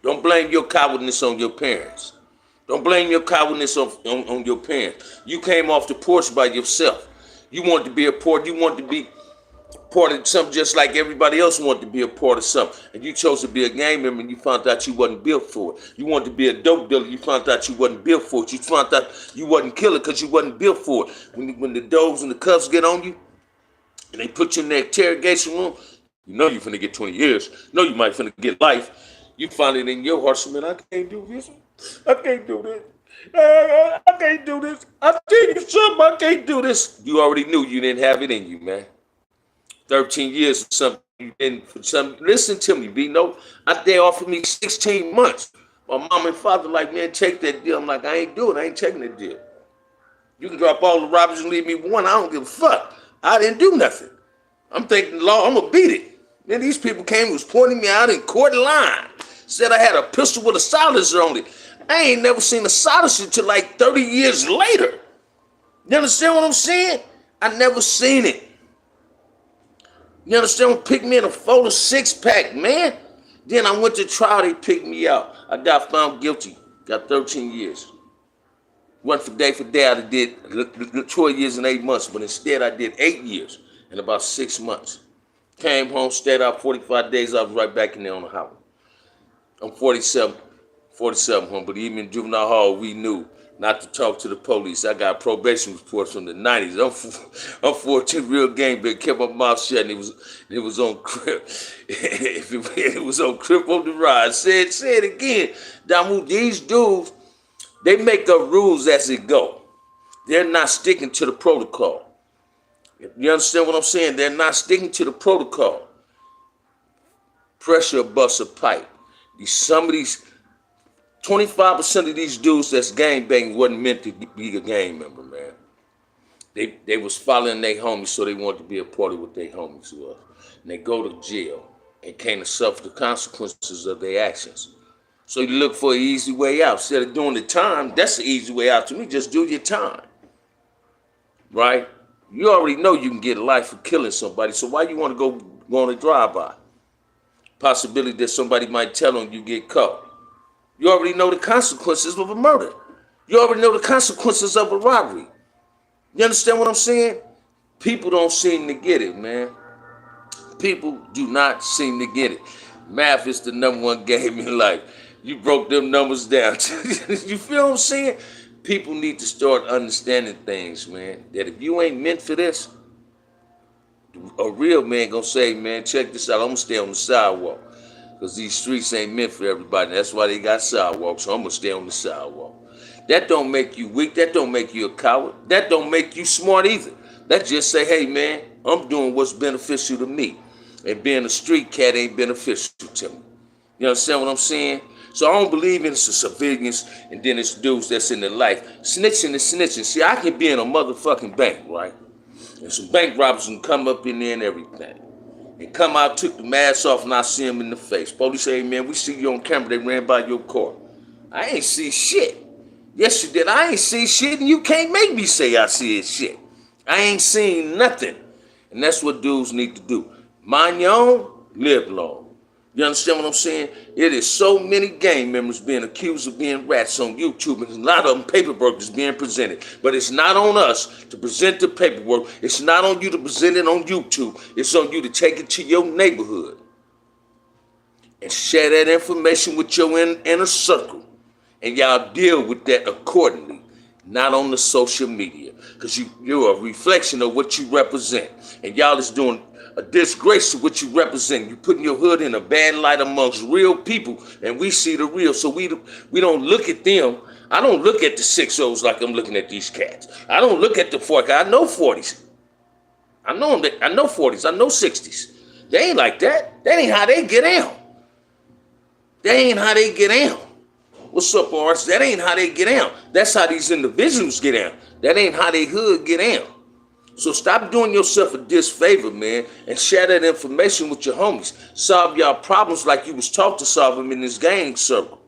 Don't blame your cowardness on your parents. Don't blame your cowardness on your parents. You came off the porch by yourself. You wanted to be a part. You wanted to be part of something just like everybody else wanted to be a part of something. And you chose to be a gang member and you found out you wasn't built for it. You wanted to be a dope dealer. You found out you wasn't built for it. You found out you wasn't killer because you wasn't built for it. When the dogs and the cuffs get on you and they put you in the interrogation room, you know you're finna get 20 years. You know you might finna get life. You find it in your heart, man, I can't do this. I can't do this. I can't do this. I tell you something, I can't do this. You already knew you didn't have it in you, man. 13 years or something. You didn't, listen to me, B. No, they offered me 16 months. My mom and father like, man, take that deal. I'm like, I ain't doing it. I ain't taking that deal. You can drop all the robbers and leave me with one. I don't give a fuck. I didn't do nothing. I'm thinking, law, I'm going to beat it. Then these people came and was pointing me out in court line. Said I had a pistol with a silencer on it. I ain't never seen a silencer till like 30 years later. You understand what I'm saying? I never seen it. You understand? Picked me in a photo 6-pack, man. Then I went to trial. They picked me out. I got found guilty. Got 13 years. Went for day, I did 12 years and 8 months, but instead I did 8 years and about 6 months. Came home, stayed out 45 days. I was right back in there on the highway. I'm 47 home, but even in juvenile hall, we knew not to talk to the police. I got probation reports from the 90s. I'm 14, real gang big, kept my mouth shut, and it was on Crip. It was on Crip on the ride. Say it again. Damu, these dudes, they make up rules as it go. They're not sticking to the protocol. You understand what I'm saying? They're not sticking to the protocol. Pressure bust a pipe. Some of these, 25% of these dudes that's gang banging wasn't meant to be a gang member, man. They was following their homies, so they wanted to be a part of what their homies was. And they go to jail and can't suffer the consequences of their actions. So you look for an easy way out. Instead of doing the time, that's the easy way out to me. Just do your time, right? You already know you can get life for killing somebody, so why you want to go on a drive-by? Possibility that somebody might tell on you get caught. You already know the consequences of a murder. You already know the consequences of a robbery. You understand what I'm saying? People don't seem to get it, man. People do not seem to get it. Math is the #1 game in life. You broke them numbers down. You feel what I'm saying? People need to start understanding things, man. That if you ain't meant for this, a real man gonna say, man, check this out. I'm gonna stay on the sidewalk. Because these streets ain't meant for everybody. That's why they got sidewalks. So I'm gonna stay on the sidewalk. That don't make you weak. That don't make you a coward. That don't make you smart either. That just say, hey man, I'm doing what's beneficial to me. And being a street cat ain't beneficial to me. You understand what I'm saying? So I don't believe in some civilians and then it's dudes that's in their life. Snitching is snitching. See, I can be in a motherfucking bank, right? And some bank robbers can come up in there and everything. And come out, took the mask off, and I see him in the face. Police say, hey, man, we see you on camera. They ran by your car. I ain't see shit. Yes, you did. I ain't see shit, and you can't make me say I see shit. I ain't seen nothing. And that's what dudes need to do. Mind your own, live long. You understand what I'm saying? It is so many gang members being accused of being rats on YouTube, and a lot of them paperwork is being presented. But it's not on us to present the paperwork. It's not on you to present it on YouTube. It's on you to take it to your neighborhood and share that information with your inner circle. And y'all deal with that accordingly. not on the social media, because you're a reflection of what you represent. And y'all is doing a disgrace to what you represent. You putting your hood in a bad light amongst real people, and we see the real. So we don't look at them. I don't look at the 6-0s like I'm looking at these cats. I don't look at the 40s. I know 40s. I know them. I know 40s. I know 60s. They ain't like that. That ain't how they get down. That ain't how they get down. What's up, Orange? That ain't how they get down. That's how these individuals get down. That ain't how they hood get down. So stop doing yourself a disfavor, man, and share that information with your homies. Solve y'all problems like you was taught to solve them in this gang circle.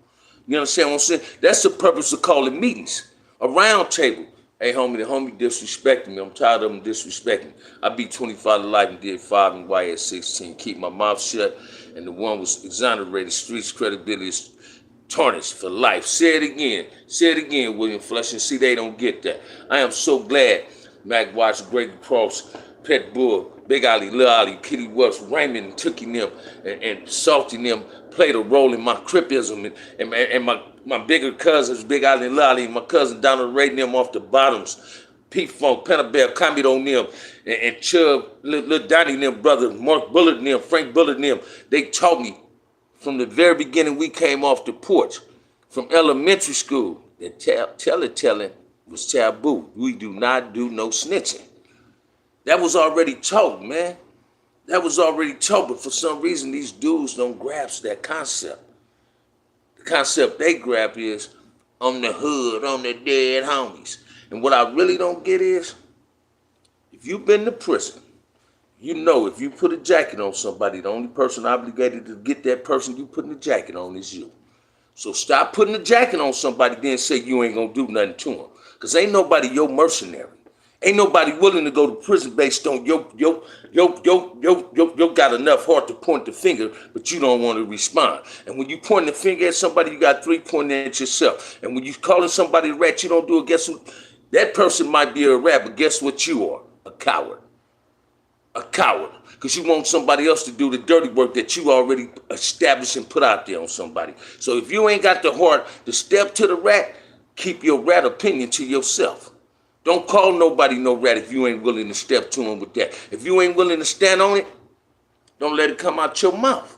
You understand what I'm saying? That's the purpose of calling meetings. A round table. Hey, homie, the homie disrespecting me. I'm tired of him disrespecting me. I beat 25 to life and did 5 in YS 16. Keep my mouth shut, and the one was exonerated. Streets credibility is tarnished for life. Say it again. Say it again, William Flushing. See, they don't get that. I am so glad Mac watched Grady Cross, Pet Bull, Big Ali, Lil Ali, Kitty West, Raymond, and Tookie them, and Salty them played a role in my Cripism, and my bigger cousins, Big Ali and Lil Ali, and my cousin Donald Ray them off the bottoms, P-Funk, Penabell, Commodore them, and Chubb, Lil Donnie them brothers, Mark Bullard them, Frank Bullard them. They taught me from the very beginning we came off the porch, from elementary school, that telling was taboo. We do not do no snitching. That was already taught, man. That was already taught, but for some reason, these dudes don't grasp that concept. The concept they grab is, on the hood, on the dead homies. And what I really don't get is, if you've been to prison, you know if you put a jacket on somebody, the only person obligated to get that person you putting the jacket on is you. So stop putting a jacket on somebody, then say you ain't gonna do nothing to them. Because ain't nobody your mercenary. Ain't nobody willing to go to prison based on yo got enough heart to point the finger, but you don't want to respond. And when you point the finger at somebody, you got 3 pointing at yourself. And when you calling somebody a rat, you don't do it. Guess what? That person might be a rat, but guess what you are? A coward. A coward. Because you want somebody else to do the dirty work that you already established and put out there on somebody. So if you ain't got the heart to step to the rat, keep your rat opinion to yourself. Don't call nobody no rat if you ain't willing to step to him with that. If you ain't willing to stand on it, don't let it come out your mouth.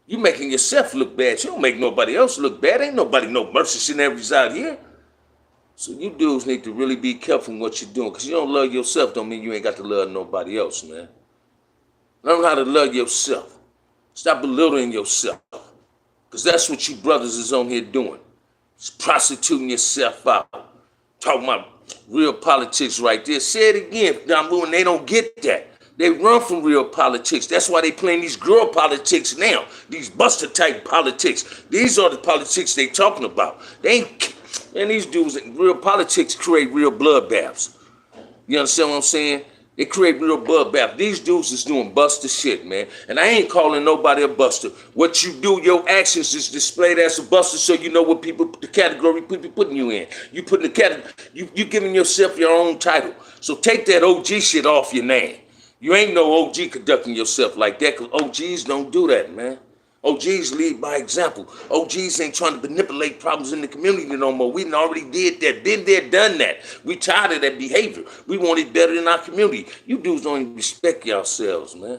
You making yourself look bad. You don't make nobody else look bad. Ain't nobody no mercenaries out here. So you dudes need to really be careful in what you're doing. Because you don't love yourself don't mean you ain't got to love nobody else, man. Learn how to love yourself. Stop belittling yourself. Because that's what you brothers is on here doing. It's prostituting yourself out. Talking about real politics right there. Say it again, Damu, and they don't get that. They run from real politics. That's why they playing these girl politics now. These buster type politics. These are the politics they talking about. They ain't, and these dudes, real politics create real bloodbaths. You understand what I'm saying? They create real bloodbath. These dudes is doing buster shit, man. And I ain't calling nobody a buster. What you do, your actions is displayed as a buster so you know what people, the category people putting you in. You putting the category, you giving yourself your own title. So take that OG shit off your name. You ain't no OG conducting yourself like that because OGs don't do that, man. OGs lead by example. OGs ain't trying to manipulate problems in the community no more. We already did that, been there, done that. We tired of that behavior. We want it better in our community. You dudes don't even respect yourselves, man.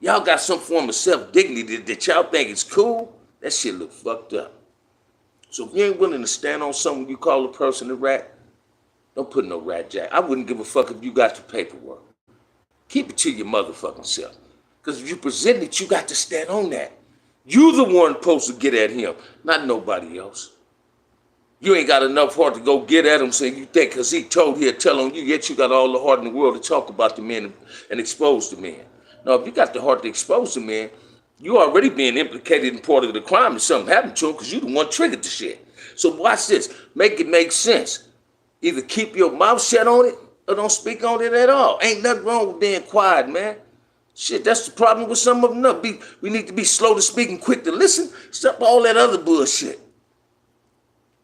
Y'all got some form of self-dignity that y'all think is cool. That shit look fucked up. So if you ain't willing to stand on something you call a person a rat, don't put no rat jack. I wouldn't give a fuck if you got the paperwork. Keep it to your motherfucking self. Because if you present it, you got to stand on that. You the one supposed to get at him, not nobody else. You ain't got enough heart to go get at him saying you think because he told here, tell on you, yet you got all the heart in the world to talk about the man and expose the man. Now, if you got the heart to expose the man, you already being implicated in part of the crime if something happened to him because you the one triggered the shit. So watch this. Make it make sense. Either keep your mouth shut on it or don't speak on it at all. Ain't nothing wrong with being quiet, man. Shit, that's the problem with some of them. We need to be slow to speak and quick to listen. Stop all that other bullshit.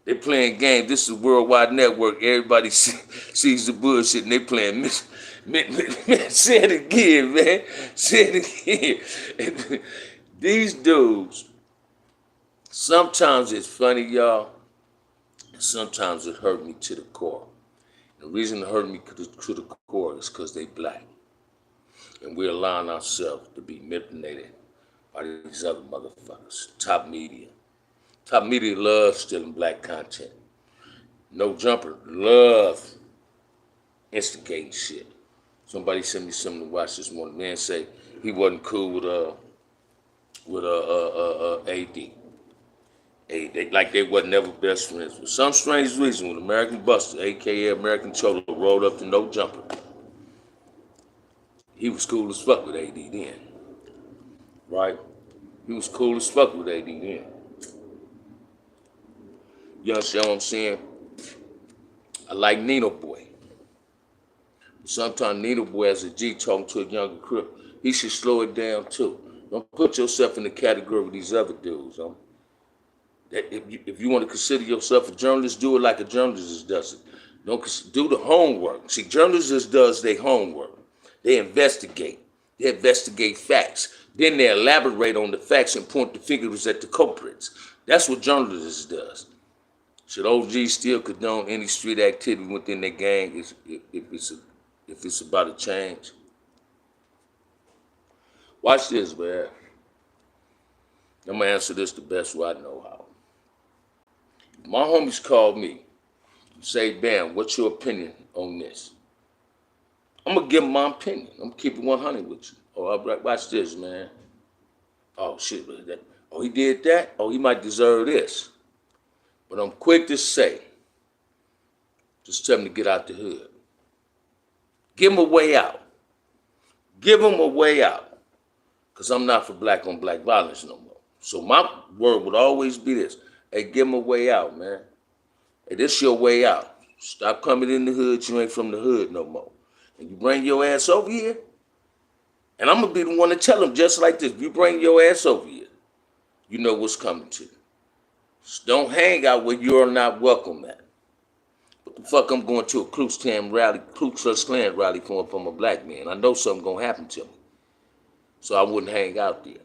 They playing games. This is a worldwide network. Everybody sees the bullshit and they playing. Say it again, man. Say it again. These dudes, sometimes it's funny, y'all. Sometimes it hurt me to the core. The reason it hurt me to the core is because they black. And we're allowing ourselves to be manipulated by these other motherfuckers. Top media. Top media loves stealing black content. No Jumper love instigating shit. Somebody sent me something to watch this morning. Man say he wasn't cool with AD. Like they wasn't never best friends. For some strange reason, when American Buster, aka American Cholo, rolled up to No Jumper, he was cool as fuck with AD then. Right? He was cool as fuck with AD then. You understand what I'm saying? I like Nino Boy. Sometimes Nino Boy as a G talking to a younger crip, he should slow it down too. Don't put yourself in the category with these other dudes. That if you want to consider yourself a journalist, do it like a journalist does it. Don't do the homework. See, journalists does their homework. They investigate. They investigate facts. Then they elaborate on the facts and point the fingers at the culprits. That's what journalists does. Should OG still condone any street activity within their gang if it's about a change? Watch this, man. I'm gonna answer this the best way I know how. My homies called me and say, "Bam, what's your opinion on this?" I'm gonna give them my opinion. I'm gonna keep it 100 with you. Oh, watch this, man. Oh shit, oh he did that. Oh, he might deserve this. But I'm quick to say, just tell him to get out the hood. Give him a way out. Give him a way out. Because I'm not for black on black violence no more. So my word would always be this. Hey, give him a way out, man. Hey, this your way out. Stop coming in the hood. You ain't from the hood no more. And you bring your ass over here. And I'm going to be the one to tell him just like this. If you bring your ass over here, you know what's coming to you. Just don't hang out where you're not welcome at. What the fuck I'm going to a Ku Klux Klan rally from a black man? I know something going to happen to me. So I wouldn't hang out there.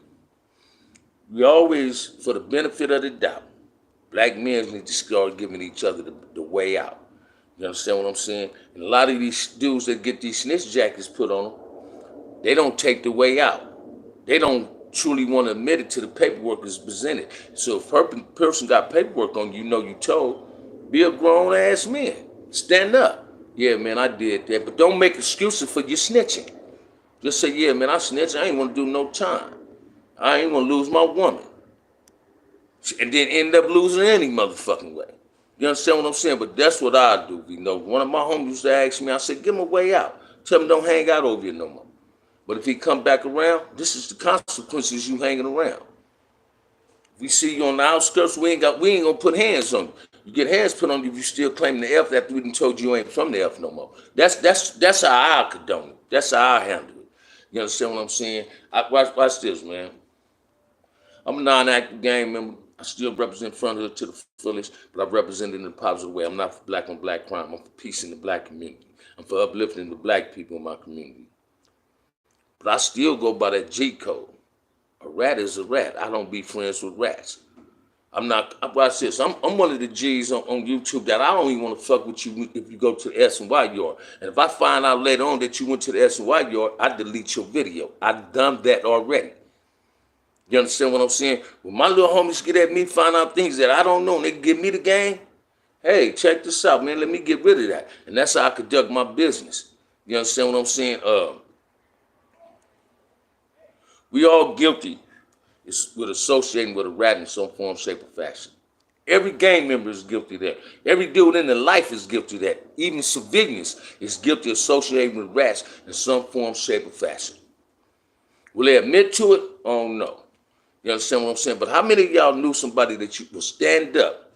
We always, for the benefit of the doubt, black men need to start giving each other the way out. You understand what I'm saying? And a lot of these dudes that get these snitch jackets put on them, they don't take the way out. They don't truly want to admit it till the paperwork is presented. So if a person got paperwork on you, know you told, be a grown-ass man. Stand up. Yeah, man, I did that. But don't make excuses for your snitching. Just say, yeah, man, I snitched. I ain't want to do no time. I ain't going to lose my woman. And then end up losing any motherfucking way. You understand what I'm saying? But that's what I do, you know. One of my homies used to ask me, I said, give him a way out. Tell him don't hang out over here no more. But if he come back around, this is the consequences you hanging around. If we see you on the outskirts, we ain't gonna put hands on you. You get hands put on you if you still claiming the F after we done told you ain't from the F no more. That's how I condone it. That's how I handle it. You understand what I'm saying? Watch this, man. I'm a non-active gang member. I still represent Fronthood to the fullest, but I represent it in a positive way. I'm not for black on black crime. I'm for peace in the black community. I'm for uplifting the black people in my community. But I still go by that G code. A rat is a rat. I don't be friends with rats. I'm not, watch this. I'm one of the G's on YouTube that I don't even want to fuck with you if you go to the S&Y yard. And if I find out later on that you went to the S&Y yard, I delete your video. I've done that already. You understand what I'm saying? When my little homies get at me, find out things that I don't know, and they give me the game, hey, check this out, man. Let me get rid of that. And that's how I conduct my business. You understand what I'm saying? We all guilty with associating with a rat in some form, shape, or fashion. Every gang member is guilty of that. Every dude in their life is guilty of that. Even civilians is guilty of associating with rats in some form, shape, or fashion. Will they admit to it? Oh, no. You understand what I'm saying? But how many of y'all knew somebody that you will stand up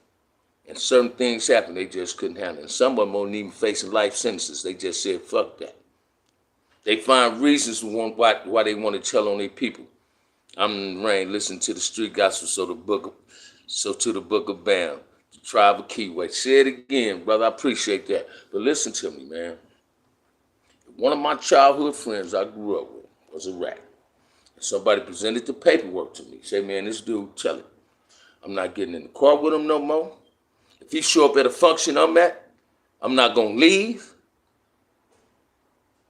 and certain things happen, they just couldn't handle it? And some of them weren't even facing life sentences. They just said, fuck that. They find reasons why they want to tell on their people. I'm in the rain, listening to the street gospel, so to the book of Bam, the tribe of Keyway. Say it again, brother, I appreciate that. But listen to me, man. One of my childhood friends I grew up with was a rat. And somebody presented the paperwork to me. Say, man, this dude, tell him, I'm not getting in the car with him no more. If he show up at a function I'm at, I'm not going to leave,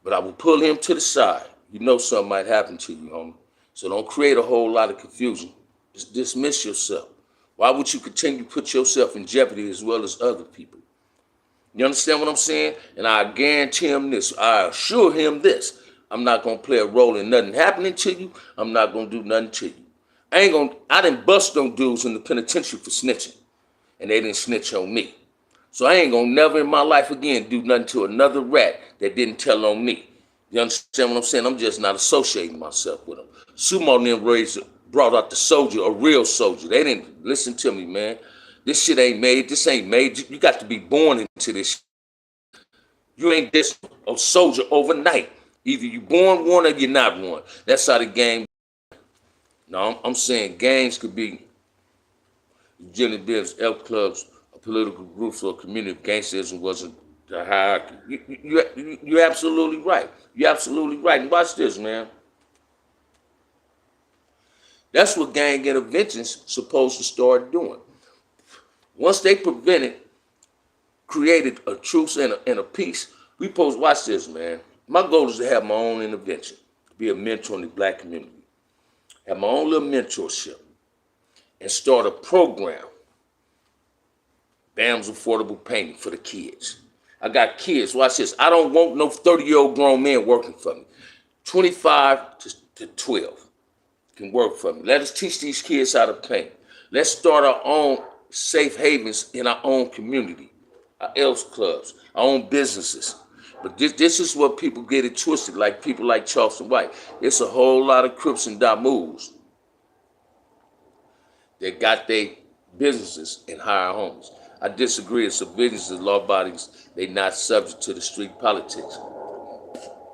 but I will pull him to the side. You know something might happen to you, homie. So don't create a whole lot of confusion. Just dismiss yourself. Why would you continue to put yourself in jeopardy as well as other people? You understand what I'm saying? And I guarantee him this. I assure him this. I'm not going to play a role in nothing happening to you. I'm not going to do nothing to you. I didn't bust them dudes in the penitentiary for snitching. And they didn't snitch on me. So I ain't going to never in my life again do nothing to another rat that didn't tell on me. You understand what I'm saying? I'm just not associating myself with them. Sumo then brought out the soldier, a real soldier. They didn't listen to me, man. This shit ain't made. This ain't made. You got to be born into this. You ain't this a soldier overnight. Either you born one or you're not one. That's how the game. No, I'm saying gangs could be Jenny Bibs, elk clubs, political groups, or community. Gangsterism wasn't the hierarchy. You're absolutely right. You're absolutely right. And watch this, man. That's what gang interventions supposed to start doing. Once they created a truce and a peace, we supposed to watch this, man. My goal is to have my own intervention, be a mentor in the black community, have my own little mentorship, and start a program, BAM's Affordable Painting for the kids. I got kids, watch this. I don't want no 30-year-old grown men working for me. 25 to 12 can work for me. Let us teach these kids how to paint. Let's start our own safe havens in our own community, our elks clubs, our own businesses. But this is what people get it twisted, like people like Charleston White. It's a whole lot of Crips and Damus that got their businesses in higher homes. I disagree. It's civilians and law bodies. They not subject to the street politics.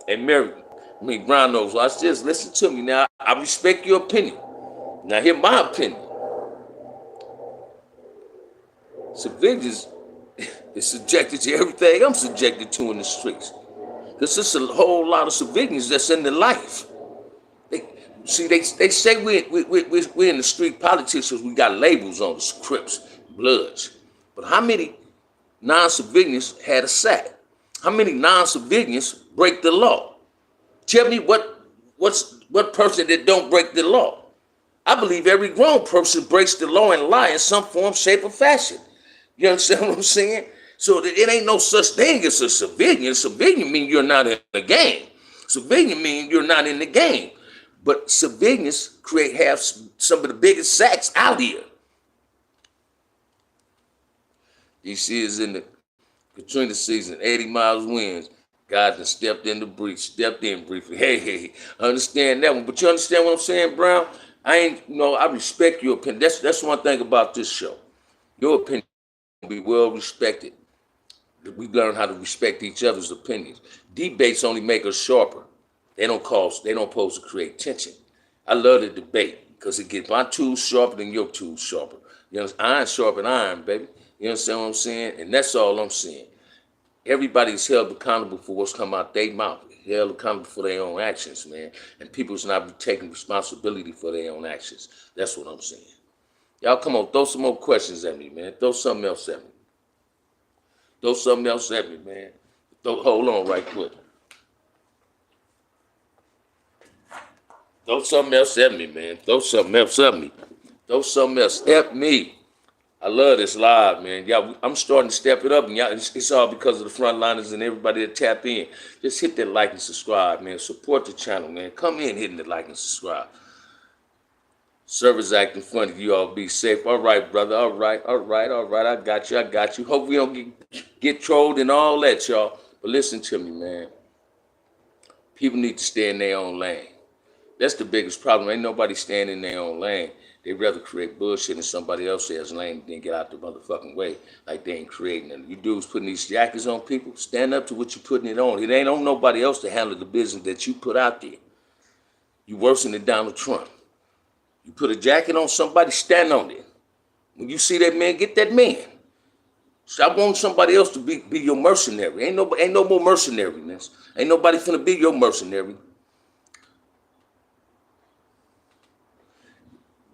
And Brown knows, watch this. Listen to me now. I respect your opinion. Now hear my opinion. Civilians is subjected to everything I'm subjected to in the streets. Because there's a whole lot of civilians that's in the life. They say we're in the street politics because we got labels on us, Crips, Bloods. But how many non-civilians had a sack? How many non-civilians break the law? Tell me what person that don't break the law? I believe every grown person breaks the law and lie in some form, shape, or fashion. You understand what I'm saying? So it ain't no such thing as a civilian. Civilian means you're not in the game. Civilian means you're not in the game. But civilians have some of the biggest sacks out here. DC is in the Katrina season, 80 miles winds. God done stepped in briefly. Hey, I understand that one. But you understand what I'm saying, Brown? I respect your opinion. That's one thing about this show. Your opinion will be well respected. We learn how to respect each other's opinions. Debates only make us sharper. They don't pose to create tension. I love the debate because it gets my tools sharper than your tools sharper. You know, iron sharpen iron, baby. You understand what I'm saying? And that's all I'm saying. Everybody's held accountable for what's come out their mouth. Held accountable for their own actions, man. And people's not taking responsibility for their own actions. That's what I'm saying. Y'all come on, throw some more questions at me, man. Throw something else at me. Throw something else at me, man. Hold on right quick. Throw something else at me, man. Throw something else at me. Throw something else at me. I love this live, man. Y'all, I'm starting to step it up, and y'all, it's all because of the frontliners and everybody that tap in. Just hit that like and subscribe, man. Support the channel, man. Come in hitting the like and subscribe. Servers acting funny. You all be safe. All right, brother. All right. I got you. Hope we don't get trolled and all that, y'all. But listen to me, man. People need to stay in their own lane. That's the biggest problem. Ain't nobody staying in their own lane. They'd rather create bullshit in somebody else's lane than get out the motherfucking way like they ain't creating it. You dudes putting these jackets on people, stand up to what you're putting it on. It ain't on nobody else to handle the business that you put out there. You worse than Donald Trump. You put a jacket on somebody, stand on it. When you see that man, get that man. Stop wanting somebody else to be your mercenary. Ain't no more mercenariness. Ain't nobody finna be your mercenary.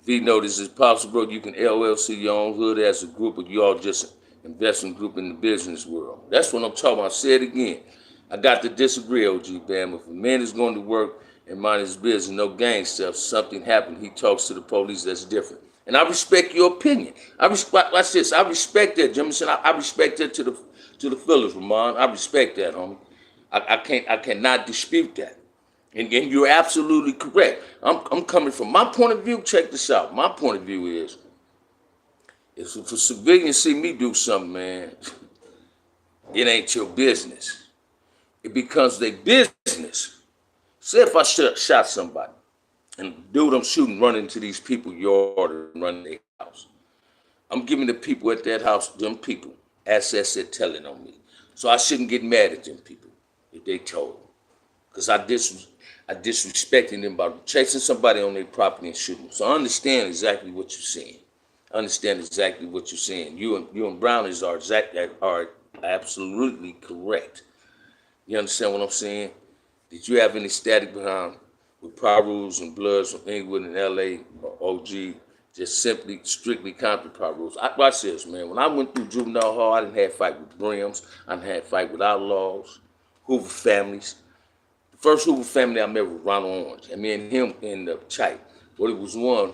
V notice it's possible you can LLC your own hood as a group, but you all just investment group in the business world. That's what I'm talking about. I say it again. I got to disagree, OG Bam. If a man is going to work and mind his business, no gang stuff, something happened, he talks to the police, that's different. And I respect your opinion. Watch this. I respect that, Jimison. I respect that to the fullest, Ramon. I respect that, homie. I cannot dispute that. And you're absolutely correct. I'm coming from my point of view. Check this out. My point of view is, if a civilian see me do something, man, it ain't your business. It becomes their business. Say if I shot somebody, and the dude I'm shooting run into these people's yard and run their house. I'm giving the people at that house, them people, access they're telling on me. So I shouldn't get mad at them people if they told. Because I disrespecting them by chasing somebody on their property and shooting them. So I understand exactly what you're saying. I understand exactly what you're saying. You and Brownies are absolutely correct. You understand what I'm saying? Did you have any static behind with Pirus and Bloods from Inglewood and LA or OG? Just simply, strictly Compton Pirus. Watch this, man. When I went through juvenile hall, I didn't have fight with Brims. I didn't have fight with outlaws, Hoover families. The first Hoover family I met was Ronald Orange. And me and him ended up tight. Well, it was one,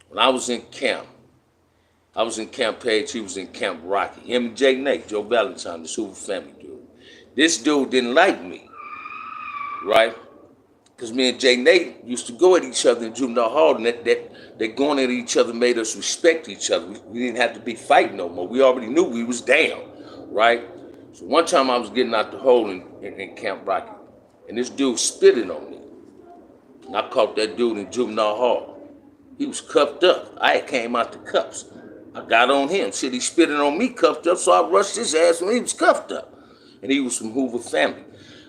when I was in camp, I was in Camp Page, he was in Camp Rocky. Him and Jake Nate, Joe Valentine, this Hoover family dude. This dude didn't like me, right? Because me and Jay Nate used to go at each other in juvenile hall, and that going at each other made us respect each other. We didn't have to be fighting no more. We already knew we was down, right? So one time I was getting out the hole in Camp Rocky, and this dude spitted on me. And I caught that dude in juvenile hall. He was cuffed up. I had came out the cuffs. I got on him. Shit, he spitting on me cuffed up, so I rushed his ass when he was cuffed up. And he was from Hoover family.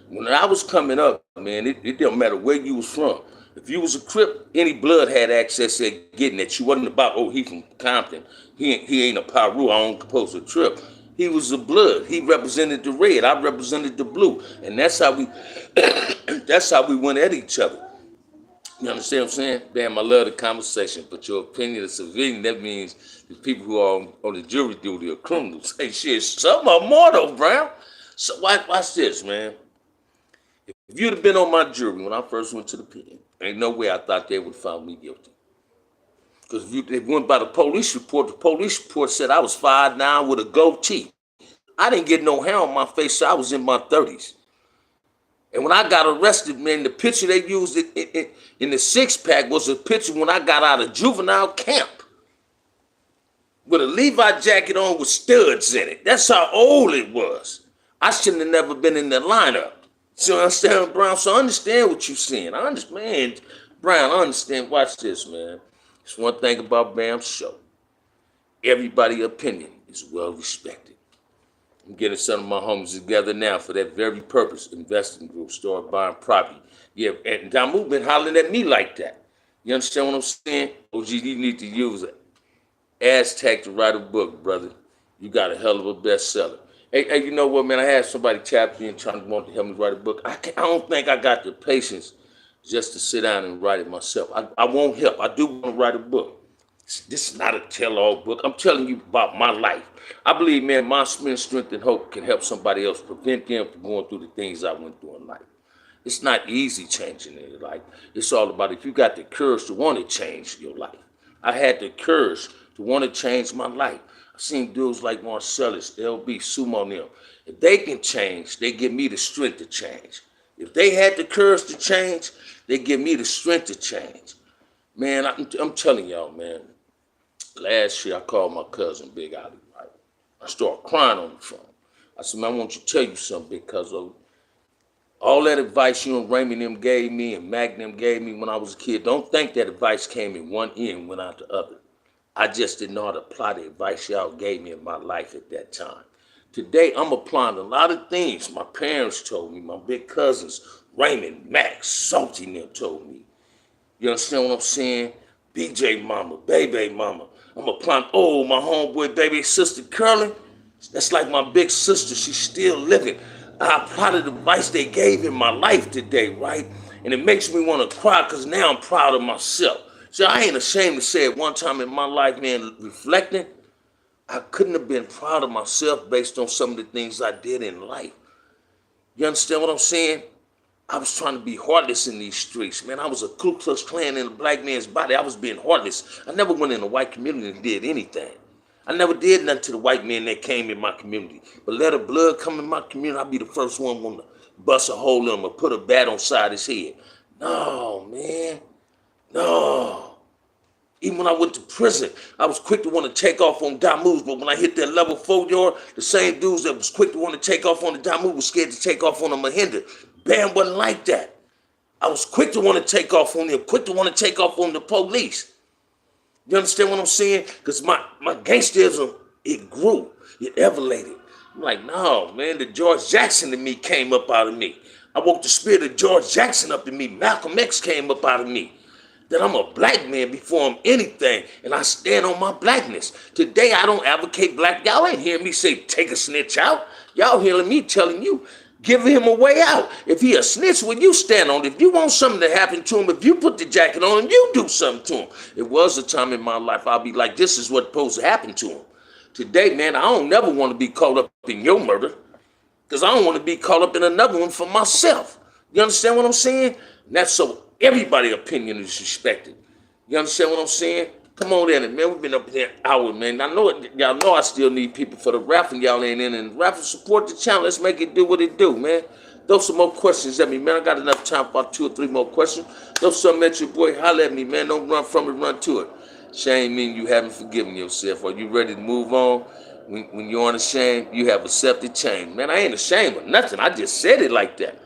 When I was coming up, man, it didn't matter where you was from. If you was a Crip, any blood had access to getting it. You wasn't about, oh, he from Compton. He ain't a Piru. I don't compose a trip. He was a blood. He represented the red. I represented the blue. And that's how we that's how we went at each other. You understand what I'm saying? Damn, I love the conversation, but your opinion of civilian, that means the people who are on the jury duty are criminals. Hey, shit, some are more though, Brown. So watch this, man. If you'd have been on my jury when I first went to the pen, ain't no way I thought they would have found me guilty. Because if they went by the police report said I was 5'9" with a goatee. I didn't get no hair on my face, so I was in my 30s. And when I got arrested, man, the picture they used in the six-pack was a picture when I got out of juvenile camp with a Levi jacket on with studs in it. That's how old it was. I shouldn't have never been in the lineup. So I understand, Brown. So I understand what you're saying. I understand, Brown. I understand. Watch this, man. It's one thing about Bam's show. Everybody's opinion is well respected. I'm getting some of my homies together now for that very purpose. Investing group, start buying property. Yeah, and Damu been hollering at me like that. You understand what I'm saying? OG, you need to use an Aztec to write a book, brother. You got a hell of a bestseller. Hey, you know what, man? I had somebody tap me and trying to want to help me write a book. I don't think I got the patience just to sit down and write it myself. I won't help. I do want to write a book. This is not a tell-all book. I'm telling you about my life. I believe, man, my strength and hope can help somebody else, prevent them from going through the things I went through in life. It's not easy changing it. Like, it's all about if you got the courage to want to change your life. I had the courage to want to change my life. I've seen dudes like Marcellus, LB, Sumo, them. If they can change, they give me the strength to change. If they had the courage to change, they give me the strength to change. Man, I'm telling y'all, man. Last year, I called my cousin, Big Ali, right? I started crying on the phone. I said, man, I want you to tell you something because of all that advice you and Raymond them gave me and Mac them gave me when I was a kid. Don't think that advice came in one ear and went out the other. I just didn't know how to apply the advice y'all gave me in my life at that time. Today, I'm applying a lot of things my parents told me, my big cousins, Raymond, Mac, Salty them told me. You understand what I'm saying? BJ Mama, Baby Mama. I'm applying, my homeboy, baby sister Curly. That's like my big sister. She's still living. I apply the advice they gave in my life today, right? And it makes me want to cry because now I'm proud of myself. So I ain't ashamed to say it one time in my life, man, reflecting, I couldn't have been proud of myself based on some of the things I did in life. You understand what I'm saying? I was trying to be heartless in these streets, man. I was a Ku Klux Klan in a black man's body. I was being heartless. I never went in the white community and did anything. I never did nothing to the white men that came in my community. But let a blood come in my community, I'll be the first one to bust a hole in him or put a bat on side his head. No, man. No. Even when I went to prison, I was quick to want to take off on Damus, but when I hit that level 4 yard, the same dudes that was quick to want to take off on the Damus was scared to take off on a Mahinda. Bam wasn't like that. I was quick to want to take off on them, quick to want to take off on the police. You understand what I'm saying? Because my gangsterism, it grew, it elevated. I'm like, no, man, the George Jackson in me came up out of me. I woke the spirit of George Jackson up in me. Malcolm X came up out of me. That I'm a black man before I'm anything, and I stand on my blackness. Today, I don't advocate black. Y'all ain't hearing me say, take a snitch out. Y'all hearing me telling you, give him a way out. If he a snitch, will you stand on it? If you want something to happen to him, if you put the jacket on him, you do something to him. It was a time in my life I'll be like, this is what's supposed to happen to him. Today, man, I don't never want to be caught up in your murder, because I don't want to be caught up in another one for myself. You understand what I'm saying? And that's so everybody's opinion is respected. You understand what I'm saying? Come on in, man. We've been up here an hour, man. I know it, y'all know I still need people for the raffle. Y'all ain't in, and raffle support the channel. Let's make it do what it do, man. Throw some more questions at me, man. I got enough time for about 2 or 3 more questions. Throw something at your boy. Holler at me, man. Don't run from it, run to it. Shame mean you haven't forgiven yourself. Are you ready to move on? When you're unashamed, you have accepted change. Man, I ain't ashamed of nothing. I just said it like that.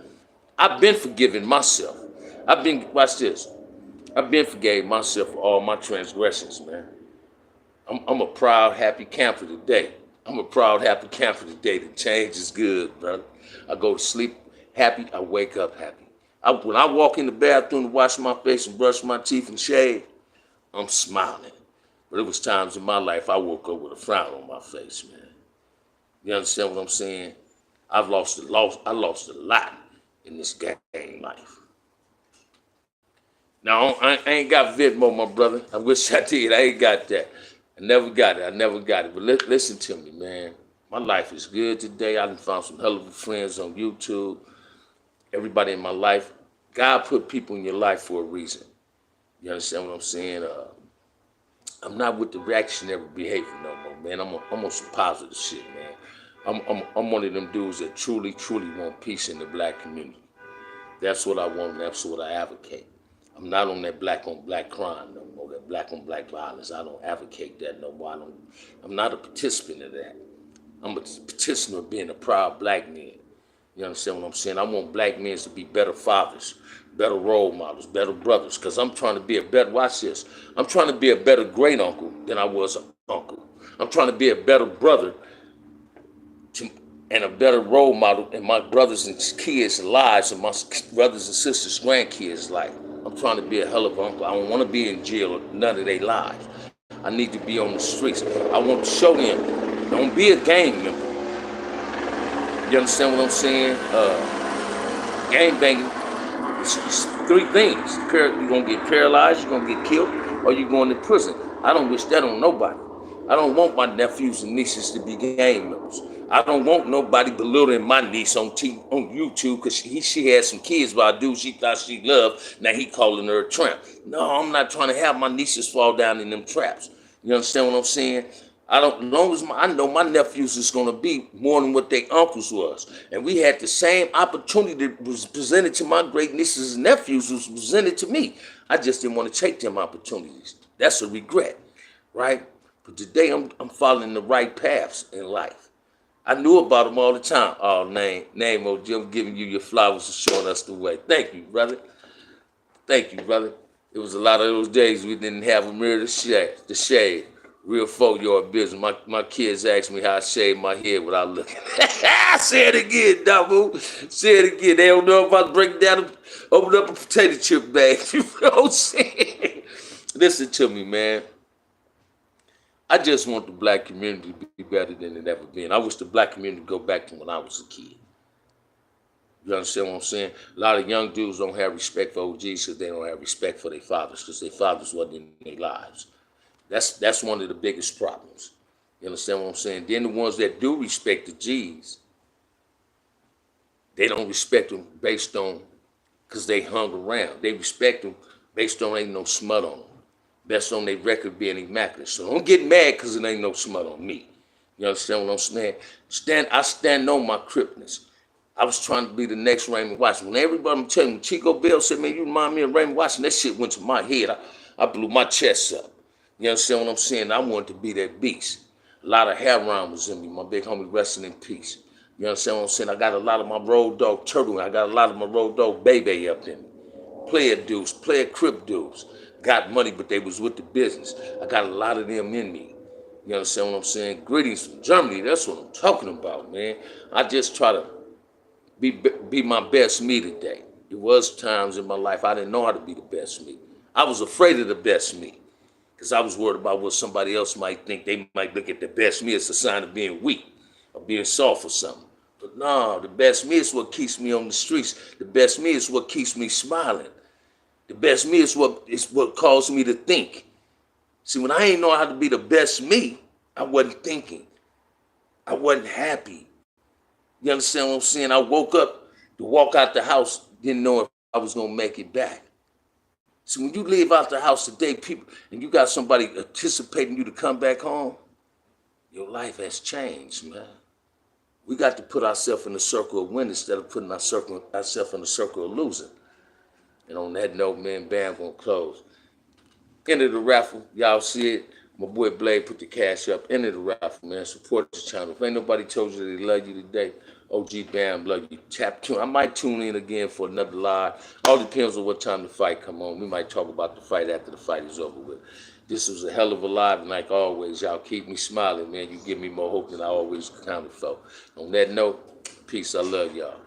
I've been forgiving myself. Watch this. I've been forgave myself for all my transgressions, man. I'm a proud, happy camper today. I'm a proud, happy camper today. The change is good, brother. I go to sleep happy, I wake up happy. When I walk in the bathroom to wash my face and brush my teeth and shave, I'm smiling. But it was times in my life I woke up with a frown on my face, man. You understand what I'm saying? I lost a lot in this game life. Now, I ain't got Venmo, my brother. I wish I did. I ain't got that. I never got it. But listen to me, man. My life is good today. I done found some hell of friends on YouTube. Everybody in my life. God put people in your life for a reason. You understand what I'm saying? I'm not with the reactionary behavior no more, man. I'm on some positive shit, man. I'm one of them dudes that truly want peace in the black community. That's what I want, and that's what I advocate. I'm not on that black on black crime no more, that black on black violence. I don't advocate that no more. I'm not a participant of that. I'm a participant of being a proud black man. You understand what I'm saying? I want black men to be better fathers, better role models, better brothers, because I'm trying to be a better, watch this, I'm trying to be a better great uncle than I was an uncle. I'm trying to be a better brother and a better role model in my brothers and kids' lives and my brothers and sisters' grandkids' life. I'm trying to be a hell of an uncle. I don't want to be in jail or none of their lives. I need to be on the streets. I want to show them, don't be a gang member. You understand what I'm saying? Gang banging, it's 3 things. You're going to get paralyzed, you're going to get killed, or you're going to prison. I don't wish that on nobody. I don't want my nephews and nieces to be gang members. I don't want nobody belittling my niece on YouTube because she had some kids by a dude she thought she loved. Now he calling her a tramp. No, I'm not trying to have my nieces fall down in them traps. You understand what I'm saying? As long as I know my nephews is going to be more than what their uncles was. And we had the same opportunity that was presented to my great nieces and nephews was presented to me. I just didn't want to take them opportunities. That's a regret, right? But today I'm following the right paths in life. I knew about them all the time. Oh, name, oh, Jim, giving you your flowers and showing us the way. Thank you, brother. Thank you, brother. It was a lot of those days we didn't have a mirror to shade. Real 4-yard business. My kids ask me how I shave my head without looking. Say it again, Dabu. Say it again. They don't know if I break down, open up a potato chip bag. You know what I'm saying? Listen to me, man. I just want the black community to be better than it ever been. I wish the black community go back to when I was a kid. You understand what I'm saying? A lot of young dudes don't have respect for OGs because they don't have respect for their fathers because their fathers wasn't in their lives. That's one of the biggest problems. You understand what I'm saying? Then the ones that do respect the G's, they don't respect them based on because they hung around. They respect them based on ain't no smut on them. Based on their record being immaculate. So don't get mad because it ain't no smut on me. You understand what I'm saying? I stand on my cripness. I was trying to be the next Raymond Watson. When everybody, I'm telling you, Chico Bell said, man, you remind me of Raymond Watson, that shit went to my head. I blew my chest up. You understand what I'm saying? I wanted to be that beast. A lot of heroin was in me. My big homie resting in peace. You understand what I'm saying? I got a lot of my Road Dog Turtle. I got a lot of my Road Dog Baby up in me. Player dudes, player crip dudes. Got money, but they was with the business. I got a lot of them in me. You understand what I'm saying? Greetings from Germany. That's what I'm talking about, man. I just try to be my best me today. There was times in my life I didn't know how to be the best me. I was afraid of the best me because I was worried about what somebody else might think. They might look at the best me as a sign of being weak or being soft or something. But no, the best me is what keeps me on the streets. The best me is what keeps me smiling. The best me is what caused me to think. See, when I ain't know how to be the best me, I wasn't thinking. I wasn't happy. You understand what I'm saying? I woke up to walk out the house, didn't know if I was gonna make it back. So when you leave out the house today, people, and you got somebody anticipating you to come back home, your life has changed, man. We got to put ourselves in the circle of winning instead of putting ourselves in the circle of losing. And on that note, man, Bam gonna close. End of the raffle, y'all see it. My boy Blade put the cash up. End of the raffle, man. Support this channel. If ain't nobody told you that they love you today, OG Bam love you. I might tune in again for another live. All depends on what time the fight come on. We might talk about the fight after the fight is over with. This was a hell of a live, and like always, y'all keep me smiling, man. You give me more hope than I always counted for. On that note, peace. I love y'all.